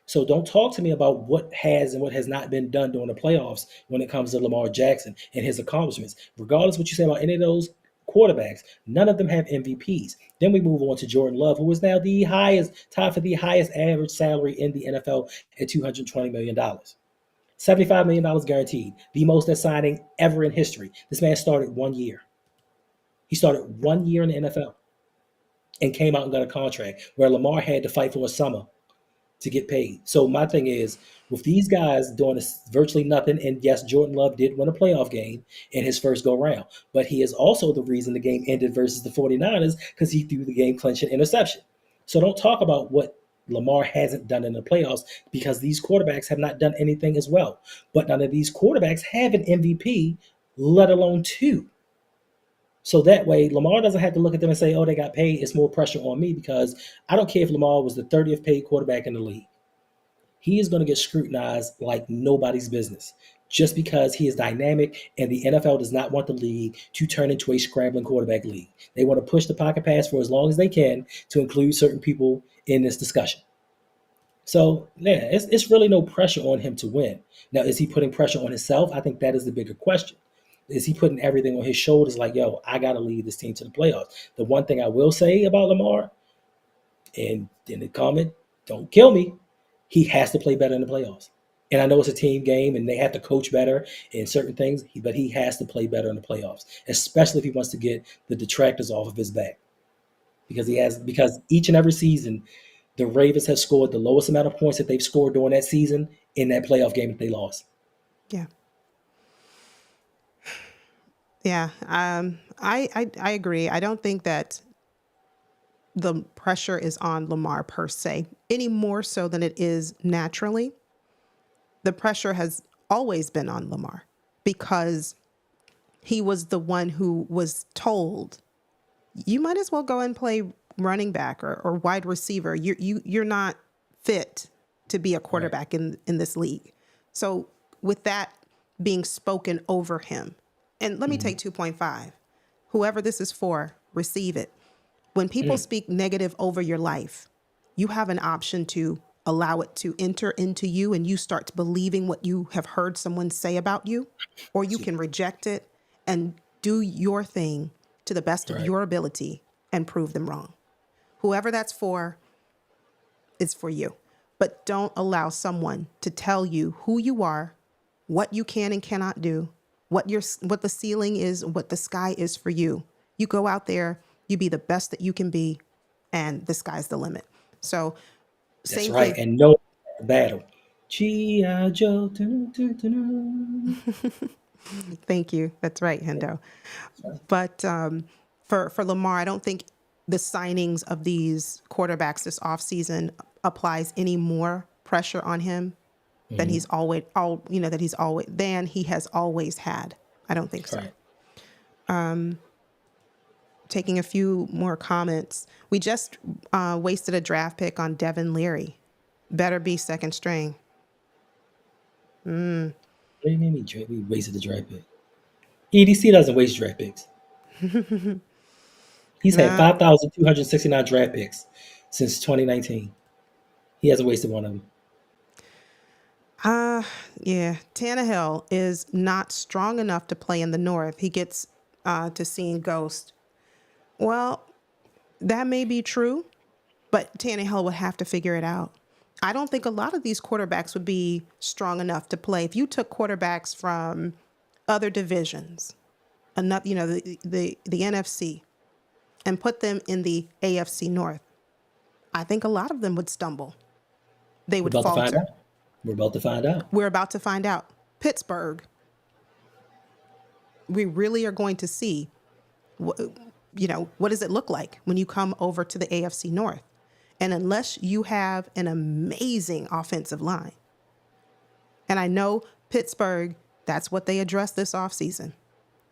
So don't talk to me about what has and what has not been done during the playoffs when it comes to Lamar Jackson and his accomplishments. Regardless of what you say about any of those quarterbacks, none of them have MVPs. Then we move on to Jordan Love, who is now the highest, tied for the highest average salary in the NFL at $220 million. $75 million guaranteed, the most at signing ever in history. This man started 1 year. He started 1 year in the NFL and came out and got a contract where Lamar had to fight for a summer to get paid. So my thing is, with these guys doing this virtually nothing, and yes, Jordan Love did win a playoff game in his first go round, but he is also the reason the game ended versus the 49ers because he threw the game clinching interception. So don't talk about what Lamar hasn't done in the playoffs because these quarterbacks have not done anything as well. But none of these quarterbacks have an MVP, let alone two. So that way, Lamar doesn't have to look at them and say, oh, they got paid. It's more pressure on me because I don't care if Lamar was the 30th paid quarterback in the league. He is going to get scrutinized like nobody's business just because he is dynamic and the NFL does not want the league to turn into a scrambling quarterback league. They want to push the pocket pass for as long as they can to include certain people in this discussion. So, yeah, it's really no pressure on him to win. Now, is he putting pressure on himself? I think that is the bigger question. Is he putting everything on his shoulders like, yo, I got to lead this team to the playoffs? The one thing I will say about Lamar, and in the comment, don't kill me, he has to play better in the playoffs. And I know it's a team game and they have to coach better in certain things, but he has to play better in the playoffs, especially if he wants to get the detractors off of his back. Because each and every season, the Ravens have scored the lowest amount of points that they've scored during that season in that playoff game that they lost. Yeah. Yeah. I agree. I don't think that the pressure is on Lamar per se, any more so than it is naturally. The pressure has always been on Lamar because he was the one who was told, you might as well go and play running back or wide receiver. You're not fit to be a quarterback in this league. So with that being spoken over him, and let me take 2.5, whoever this is for, receive it. When people speak negative over your life, you have an option to allow it to enter into you and you start believing what you have heard someone say about you, or you can reject it and do your thing to the best of your ability and prove them wrong. Whoever that's for, it's for you. But don't allow someone to tell you who you are, what you can and cannot do, what the ceiling is, what the sky is for you. You go out there, you be the best that you can be, and the sky's the limit. So That's same right. thing. And no battle. G.I. Joe. Dun, dun, dun, dun. Thank you. That's right, Hendo. But for Lamar, I don't think the signings of these quarterbacks this offseason applies any more pressure on him than he has always had. I don't think so. Right. Taking a few more comments. We just wasted a draft pick on Devin Leary. Better be second string. What do you mean we wasted the draft pick? EDC doesn't waste draft picks. He's had Nah. 5,269 draft picks since 2019. He hasn't wasted one of them. Yeah. Tannehill is not strong enough to play in the North. He gets to seeing ghosts. Well, that may be true, but Tannehill would have to figure it out. I don't think a lot of these quarterbacks would be strong enough to play. If you took quarterbacks from other divisions, enough, the NFC, and put them in the AFC North, I think a lot of them would stumble. They We're would about to find falter. out. We're about to find out. We're about to find out. Pittsburgh, we really are going to see, what does it look like when you come over to the AFC North? And unless you have an amazing offensive line, and I know Pittsburgh, That's what they addressed this offseason.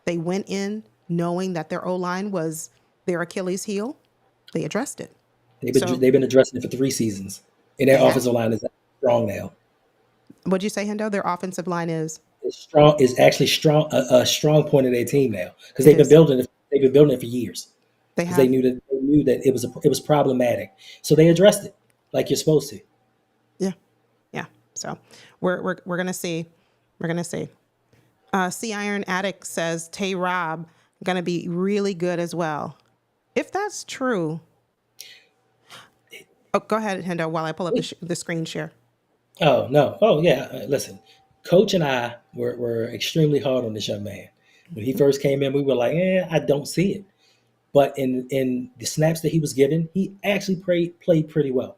They went in knowing that their O-line was their Achilles heel. They addressed it. So They've been addressing it for 3 seasons, and their they have. offensive line is strong now. What'd you say, Hendo? Their offensive line is? It's strong. Is actually strong. A strong point of their team now because It is. They've been building it for years They because they have. knew that it was problematic. So they addressed it like you're supposed to. Yeah. Yeah. So we're gonna see. We're gonna see. Sea Iron Addict says Tay Rob gonna be really good as well. If that's true, oh, go ahead, Hendo, while I pull up the screen share. Oh no. Oh yeah. Listen, Coach and I were extremely hard on this young man when he first came in. We were like, I don't see it. But in the snaps that he was given, he actually played pretty well.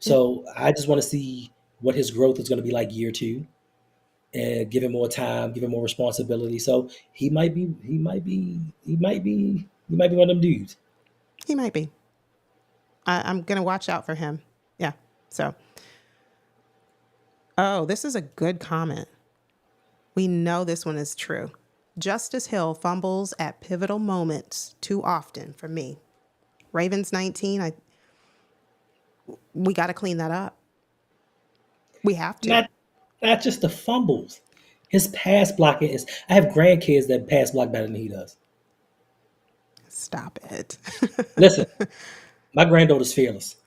Yeah, So I just want to see what his growth is going to be like year two, and give him more time, give him more responsibility. So he might be one of them dudes. he might be. I'm gonna watch out for him. Yeah. So, oh, this is a good comment. We know this one is true. Justice Hill fumbles at pivotal moments too often for me. Ravens 19. We got to clean that up. We have to. Not just the fumbles. His pass blocking is. I have grandkids that pass block better than he does. Stop it. Listen, my granddaughter's fearless.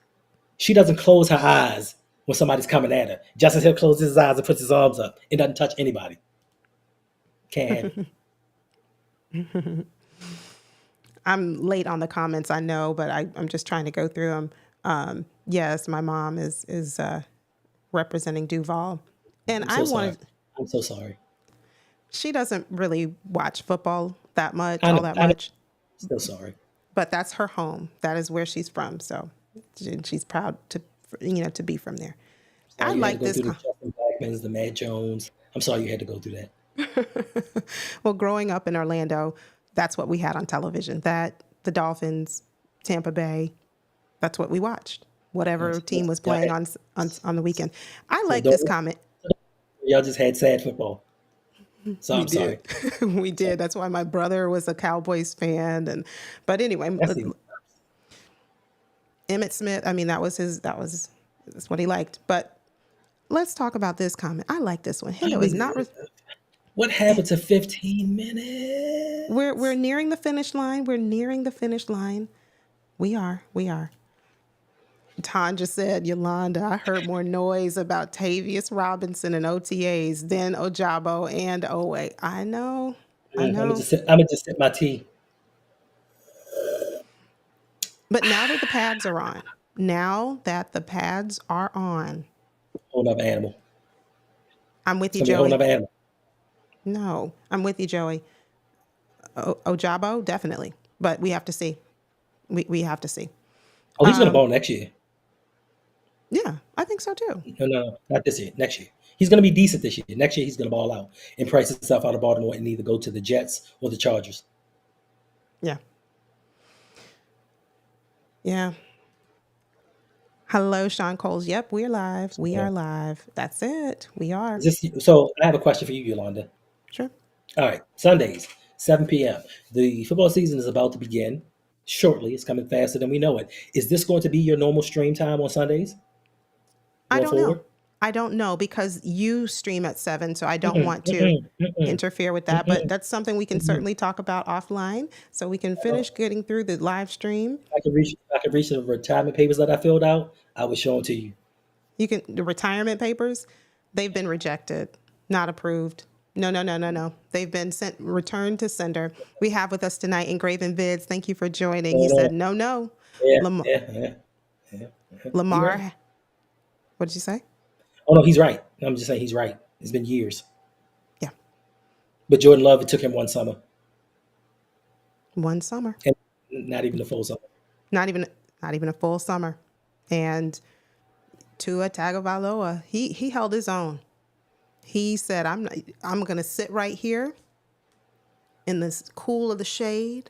She doesn't close her eyes when somebody's coming at her. Justice Hill closes his eyes and puts his arms up and doesn't touch anybody. Can't have it. I'm late on the comments, I know, but I'm just trying to go through them. Yes, my mom is representing Duval, and I'm I so sorry. wanted. I'm so sorry. She doesn't really watch football that much, I all know, that I know. much, Still sorry. but that's her home. That is where she's from. So she's proud to be from there. I Sorry you had to like go this. through the Justin Blackmans, the Matt Jones. I'm sorry you had to go through that. Well, growing up in Orlando, that's what we had on television. That the Dolphins, Tampa Bay, that's what we watched. Whatever team was Y'all playing had, on the weekend. I so like this don't, comment. y'all just had sad football. So We I'm did. sorry. We did. That's why my brother was a Cowboys fan. But anyway, That's even Emmett Smith, I mean, that's what he liked. But let's talk about this comment. I like this one. I Hendo is not, mean, what happened to 15 minutes? we're nearing the finish line. We're nearing the finish line. We are. We are. Ton just said, Yolanda, I heard more noise about Tavius Robinson and OTAs than Ojabo and Owe. I know. I know. I'm gonna just sip my tea. But now that the pads are on, Whole nother animal. I'm with It's you, gonna be a whole Joey. nother animal. No, I'm with you, Joey. Ojabo, definitely. But we have to see. We have to see. Oh, he's gonna ball next year. Yeah, I think so too. No, not this year. Next year. He's gonna be decent this year. Next year he's gonna ball out and price himself out of Baltimore and either go to the Jets or the Chargers. Yeah. Yeah. Hello, Sean Coles. Yep, we're live. We Yeah. are live. That's it. We are. So I have a question for you, Yolanda. Sure. All right, Sundays, 7 p.m. The football season is about to begin shortly. It's coming faster than we know it. Is this going to be your normal stream time on Sundays I going don't know. forward? I don't know because you stream at 7, so I don't Mm-mm, want to mm-mm, mm-mm, interfere with that. But mm-mm, that's something we can mm-mm. certainly talk about offline so we can finish getting through the live stream. I could reach the retirement papers that I filled out. I would show them to you. The retirement papers, they've been rejected, not approved. No, no, no, no, no. They've been returned to sender. We have with us tonight Engraven Vids. Thank you for joining. He Going on. said, no, no. Yeah, Lam- yeah, yeah. You're right. Lamar, what did you say? Oh no, he's right. I'm just saying he's right. It's been years. Yeah, But Jordan Love, it took him one summer, one summer. and not even the full summer. Not even a full summer. And Tua Tagovailoa, he held his own. He said, I'm going to sit right here in this cool of the shade.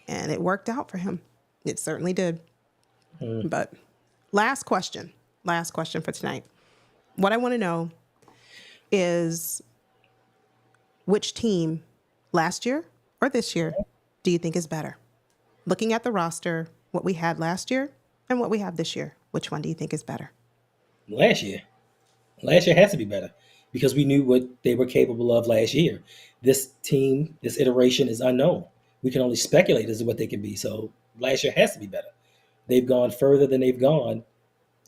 And it worked out for him. It certainly did. But last question for tonight. What I want to know is which team last year or this year do you think is better? Looking at the roster, what we had last year and what we have this year, which one do you think is better? Last year. Last year has to be better because we knew what they were capable of last year. This team, this iteration is unknown. We can only speculate as to what they can be. So last year has to be better. They've gone further than they've gone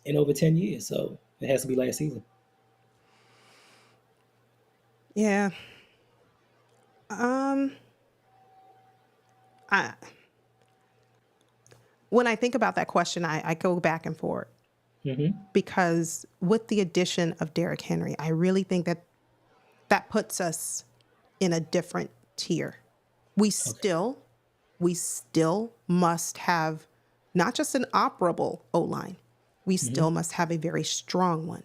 in over 10 years. So it has to be last season. Yeah. Um, I, when I think about that question, I go back and forth Hmm. because with the addition of Derrick Henry, I really think that that puts us in a different tier. We Okay. still, we still must have not just an operable O line. We Hmm. still must have a very strong one.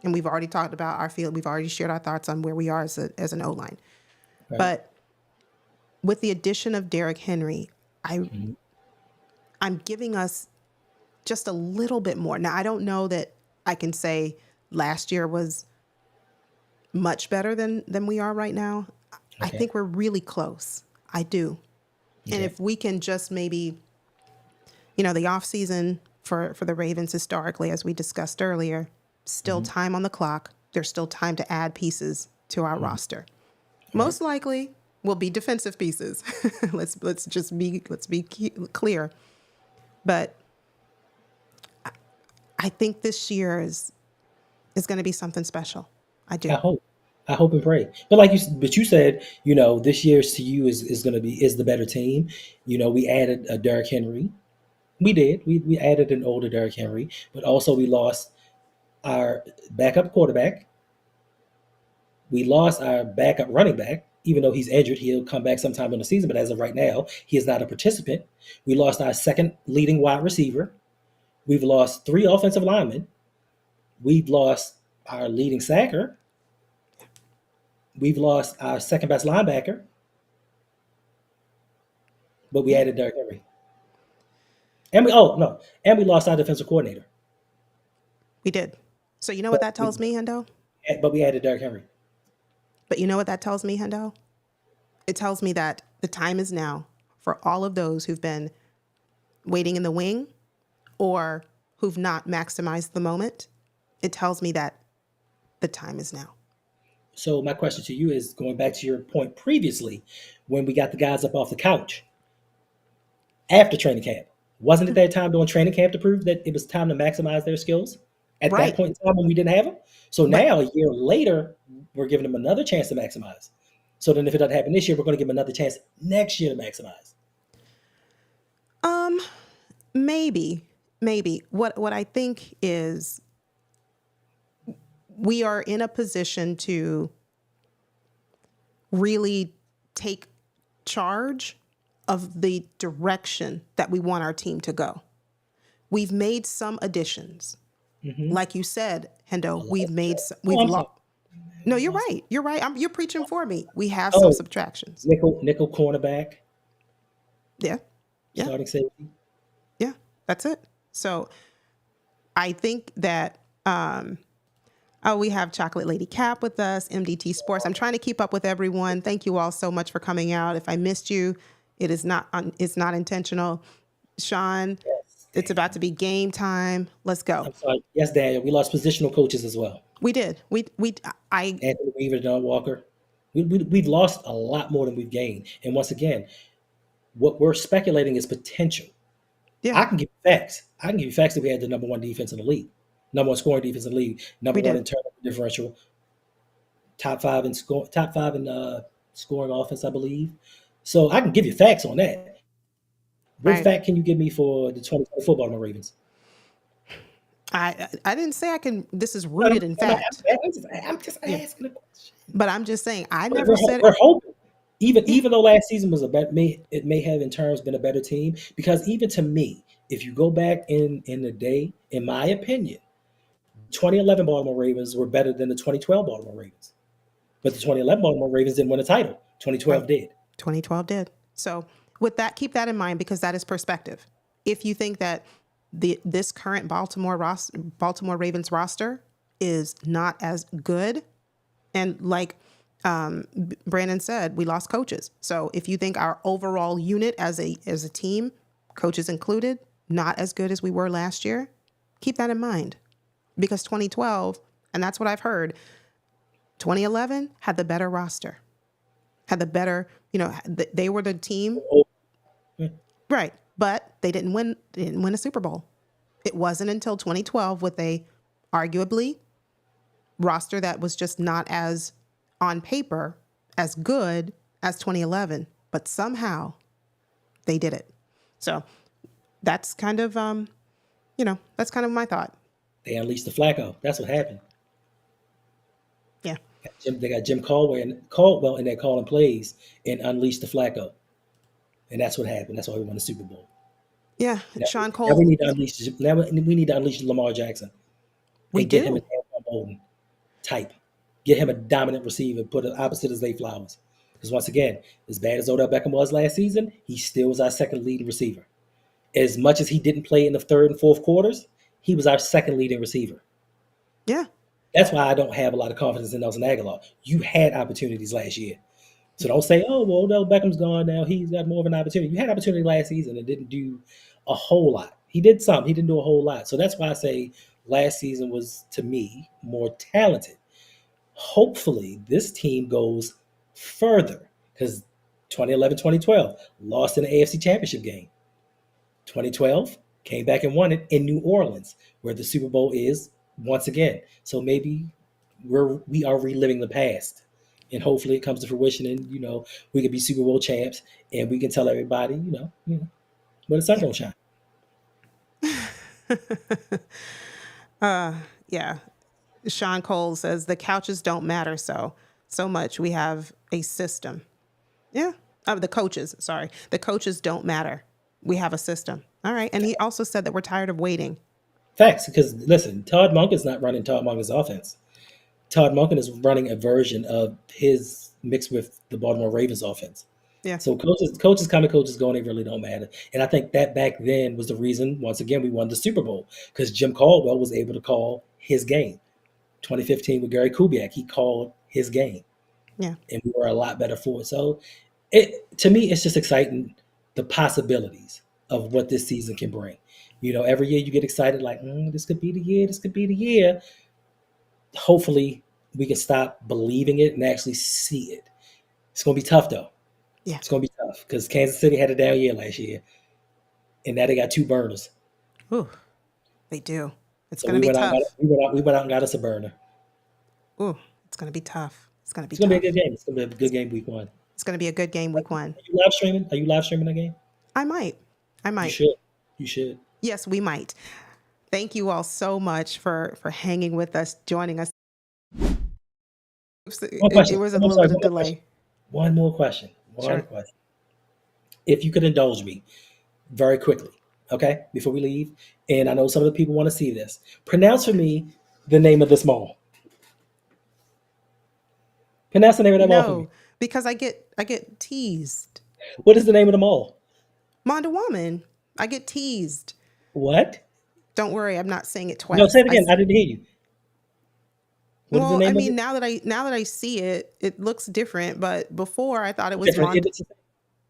And we've already talked about our field. We've already shared our thoughts on where we are as an O line. Right. But with the addition of Derrick Henry, I Hmm. I'm giving us just a little bit more. Now I don't know that I can say last year was much better than we are right now. I Okay. think we're really close. I do. And Okay. if we can just maybe, the off season for the Ravens historically, as we discussed earlier, still Hmm. time on the clock. There's still time to add pieces to our Hmm. roster. Right. Most likely will be defensive pieces. Let's be clear. But I think this year is going to be something special. I I do. hope. I hope and pray. But like but you said, this year's CU is going to be is the better team. We added a Derrick Henry. We did. We added an older Derrick Henry, but also we lost our backup quarterback. We lost our backup running back, even though he's injured. He'll come back sometime in the season, but as of right now, he is not a participant. We lost our second leading wide receiver. We've lost three offensive linemen. We've lost our leading sacker. We've lost our second best linebacker, but we Yeah, added Derrick Henry. And we oh no, and we lost our defensive coordinator. we did. So you know what But that we, tells me, Hendo? but we added Derrick Henry. But you know what that tells me, Hendo? It tells me that the time is now for all of those who've been waiting in the wing or who've not maximized the moment. It tells me that the time is now. So my question to you is going back to your point previously, when we got the guys up off the couch after training camp. Wasn't it their time during training camp to prove that it was time to maximize their skills at that Right. point in time when we didn't have them? So But now, a year later, we're giving them another chance to maximize. So then, if it doesn't happen this year, we're going to give them another chance next year to maximize. um maybe what I think is we are in a position to really take charge of the direction that we want our team to go. We've made some additions. Hmm. Like you said, A Hendo, lot of oh, we've I'm sorry. lost. No, We you're lost. right. You're right. You're preaching for me. We have some Oh, subtractions. nickel cornerback, Yeah. Yeah. starting safety. Yeah. That's it. So I think that oh, we have Chocolate Lady Cap with us, MDT Sports. I'm trying to keep up with everyone. Thank you all so much for coming out. If I missed you, it's not intentional. Sean, Yes, it's Daniel. about to be game time. Let's go. I'm sorry. Yes, Daniel. We lost positional coaches as well. We did. I, Anthony Weaver, Don Walker. We've lost a lot more than we've gained. And once again, what we're speculating is potential. yeah, I can give you facts. I can give you facts that we had the number one defense in the league, number one scoring defense in the league, number we one did. in turnover differential, top five in scoring offense, I believe. So I can give you facts on that. What Right. fact can you give me for the 2024 Baltimore Ravens? I didn't say I can, this is No, rooted in fact. I'm just Yeah. asking a question. But I'm just saying, I We're, never said, we're hoping. yeah, Even though last season was a better, it may have in terms been a better team because even to me, if you go back in the day, in my opinion, 2011 Baltimore Ravens were better than the 2012 Baltimore Ravens. But the 2011 Baltimore Ravens didn't win a title. right. 2012 did. 2012 did. So with that, keep that in mind because that is perspective. If you think that this current Baltimore Ravens roster is not as good, And like Brandon said, we lost coaches. So if you think our overall unit as a team, coaches included, not as good as we were last year, keep that in mind. Because 2012, and that's what I've heard, 2011 had the better roster, had the better, they were the team, Oh, yeah. right? But they didn't win. They didn't win a Super Bowl. It wasn't until 2012 with a arguably roster that was just not as on paper as good as 2011, but somehow they did it. So that's kind of that's kind of my thought. They unleashed the Flacco. That's what happened. Yeah. They got Jim Caldwell in there calling plays and unleashed the Flacco. And that's what happened. That's why we won the Super Bowl. Yeah, Now, Sean now we Cole, need to unleash. Now we need to unleash Lamar Jackson we and get him do. an Anquan Bolden type. Get him a dominant receiver. Put it opposite of Zay Flowers. Because once again, as bad as Odell Beckham was last season, he still was our second leading receiver. As much as he didn't play in the third and fourth quarters, he was our second leading receiver. Yeah. That's why I don't have a lot of confidence in Nelson Aguilar. You had opportunities last year. So don't say, oh, well, Odell Beckham's gone now. He's got more of an opportunity. You had opportunity last season and didn't do a whole lot. He did some. He didn't do a whole lot. So that's why I say last season was, to me, more talented. Hopefully, this team goes further because 2011, 2012 lost in the AFC Championship game. 2012 came back and won it in New Orleans, where the Super Bowl is once again. So maybe we are reliving the past, and hopefully it comes to fruition, and we could be Super Bowl champs, and we can tell everybody, where the sun Yeah. don't shine. Yeah. Sean Cole says the couches don't matter so much. We have a system. Yeah. The coaches, sorry. The coaches don't matter. We have a system. All right. And he also said that we're tired of waiting. Facts, because listen, Todd Monken's not running Todd Monken's offense. Todd Monken is running a version of his mixed with the Baltimore Ravens offense. Yeah. So coaches come and coaches go, and they really don't matter. And I think that back then was the reason, once again, we won the Super Bowl because Jim Caldwell was able to call his game. 2015 with Gary Kubiak, he called his game, Yeah. and we were a lot better for it. So, to me, it's just exciting the possibilities of what this season can bring. Every year you get excited, like this could be the year. This could be the year. Hopefully, we can stop believing it and actually see it. It's going to be tough though. Yeah. It's going to be tough because Kansas City had a down year last year, and now they got two burners. Ooh, they do. It's So going to be tough. we went out and got us a burner. Ooh, it's going to be tough. It's going to be It's going to be a tough. good game. It's going to be a good game week one. It's going to be a good game week one. Are you live streaming? Are you live streaming that game? I might. I You might. should. You should. Yes, we might. Thank you all so much for hanging with us, joining us. Oops, One it question. was a I'm little sorry. bit of delay. One more question. One Sure. question. If you could indulge me very quickly, okay, before we leave, and I know some of the people want to see this. Pronounce for me the name of this mall. Pronounce the name of that mall for me. No, because I get teased. What is the name of the mall? Mondawaman. I get teased. What? Don't worry, I'm not saying it No, say twice. it again. I didn't hear you. What is the Well, I name of mean, it? now that I see it, it looks different. But before, I thought it was Different. Mond.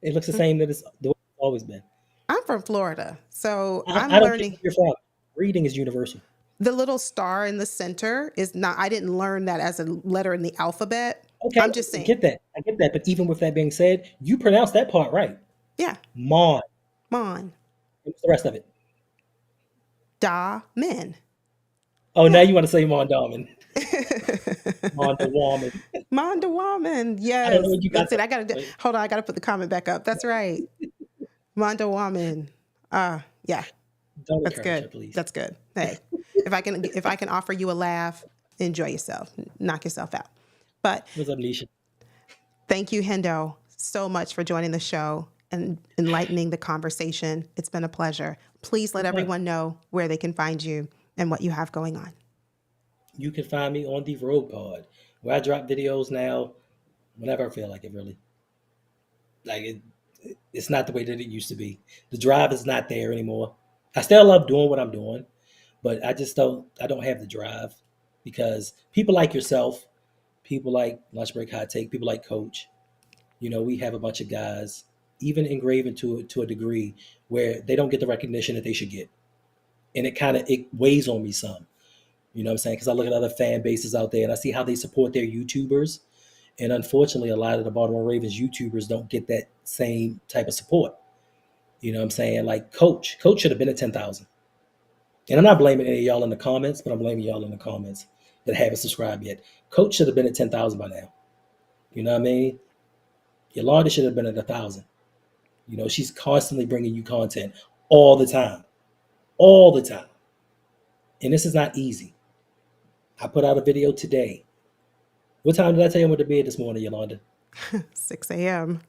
It looks the same that it's the way it's always been. I'm from Florida, so I I'm don't care where learning. you're from. Reading is universal. The little star in the center is not. I didn't learn that as a letter in the alphabet. Okay, I'm just I saying. get that. I get that. But even with that being said, you pronounced that part right. Yeah, Mon. Mon What's the rest of it? da men. Oh, now Yeah. you want to say Mondawmin. Mondawamin. Mondawaman. I don't know Yes, what you got that's it. that I gotta from. hold on. I gotta put the comment back up. That's right. Mondawaman. Yeah, Don't that's encourage her, good. please. That's good. Hey, if I can offer you a laugh, enjoy yourself. Knock yourself out. But What's up, Nisha? thank you, Hendo, so much for joining the show and enlightening the conversation. It's been a pleasure. Please let Yeah. everyone know where they can find you and what you have going on. You can find me on the Road Pod, where I drop videos now whenever I feel like it, really. Like, it's not the way that it used to be. The drive is not there anymore. I still love doing what I'm doing, but I don't have the drive because people like yourself People like Lunch Break Hot Take, people like Coach. We have a bunch of guys, even engraving to a degree, where they don't get the recognition that they should get, and it weighs on me some. You know what I'm saying? Because I look at other fan bases out there and I see how they support their YouTubers, and unfortunately, a lot of the Baltimore Ravens YouTubers don't get that same type of support. You know what I'm saying? Like Coach should have been at 10,000. And I'm not blaming any of y'all in the comments, but I'm blaming y'all in the comments that haven't subscribed yet. Coach should have been at 10,000 by now. You know what I mean? Yolanda should have been at 1,000. She's constantly bringing you content all the time, all the time. And this is not easy. I put out a video today. What time did I tell you I went to bed this morning, Yolanda? 6 a.m.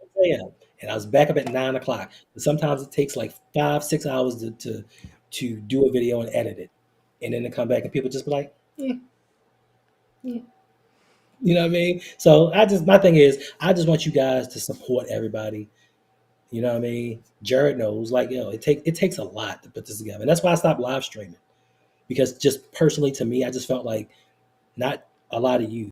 6 a.m. And I was back up at 9 o'clock. But sometimes it takes like 5, 6 hours to do a video and edit it. And then to come back and people just be like, you know what I mean? So my thing is, I just want you guys to support everybody. You know what I mean? Jared knows, like, it takes a lot to put this together. And that's why I stopped live streaming. Because just personally to me, I just felt like not a lot of you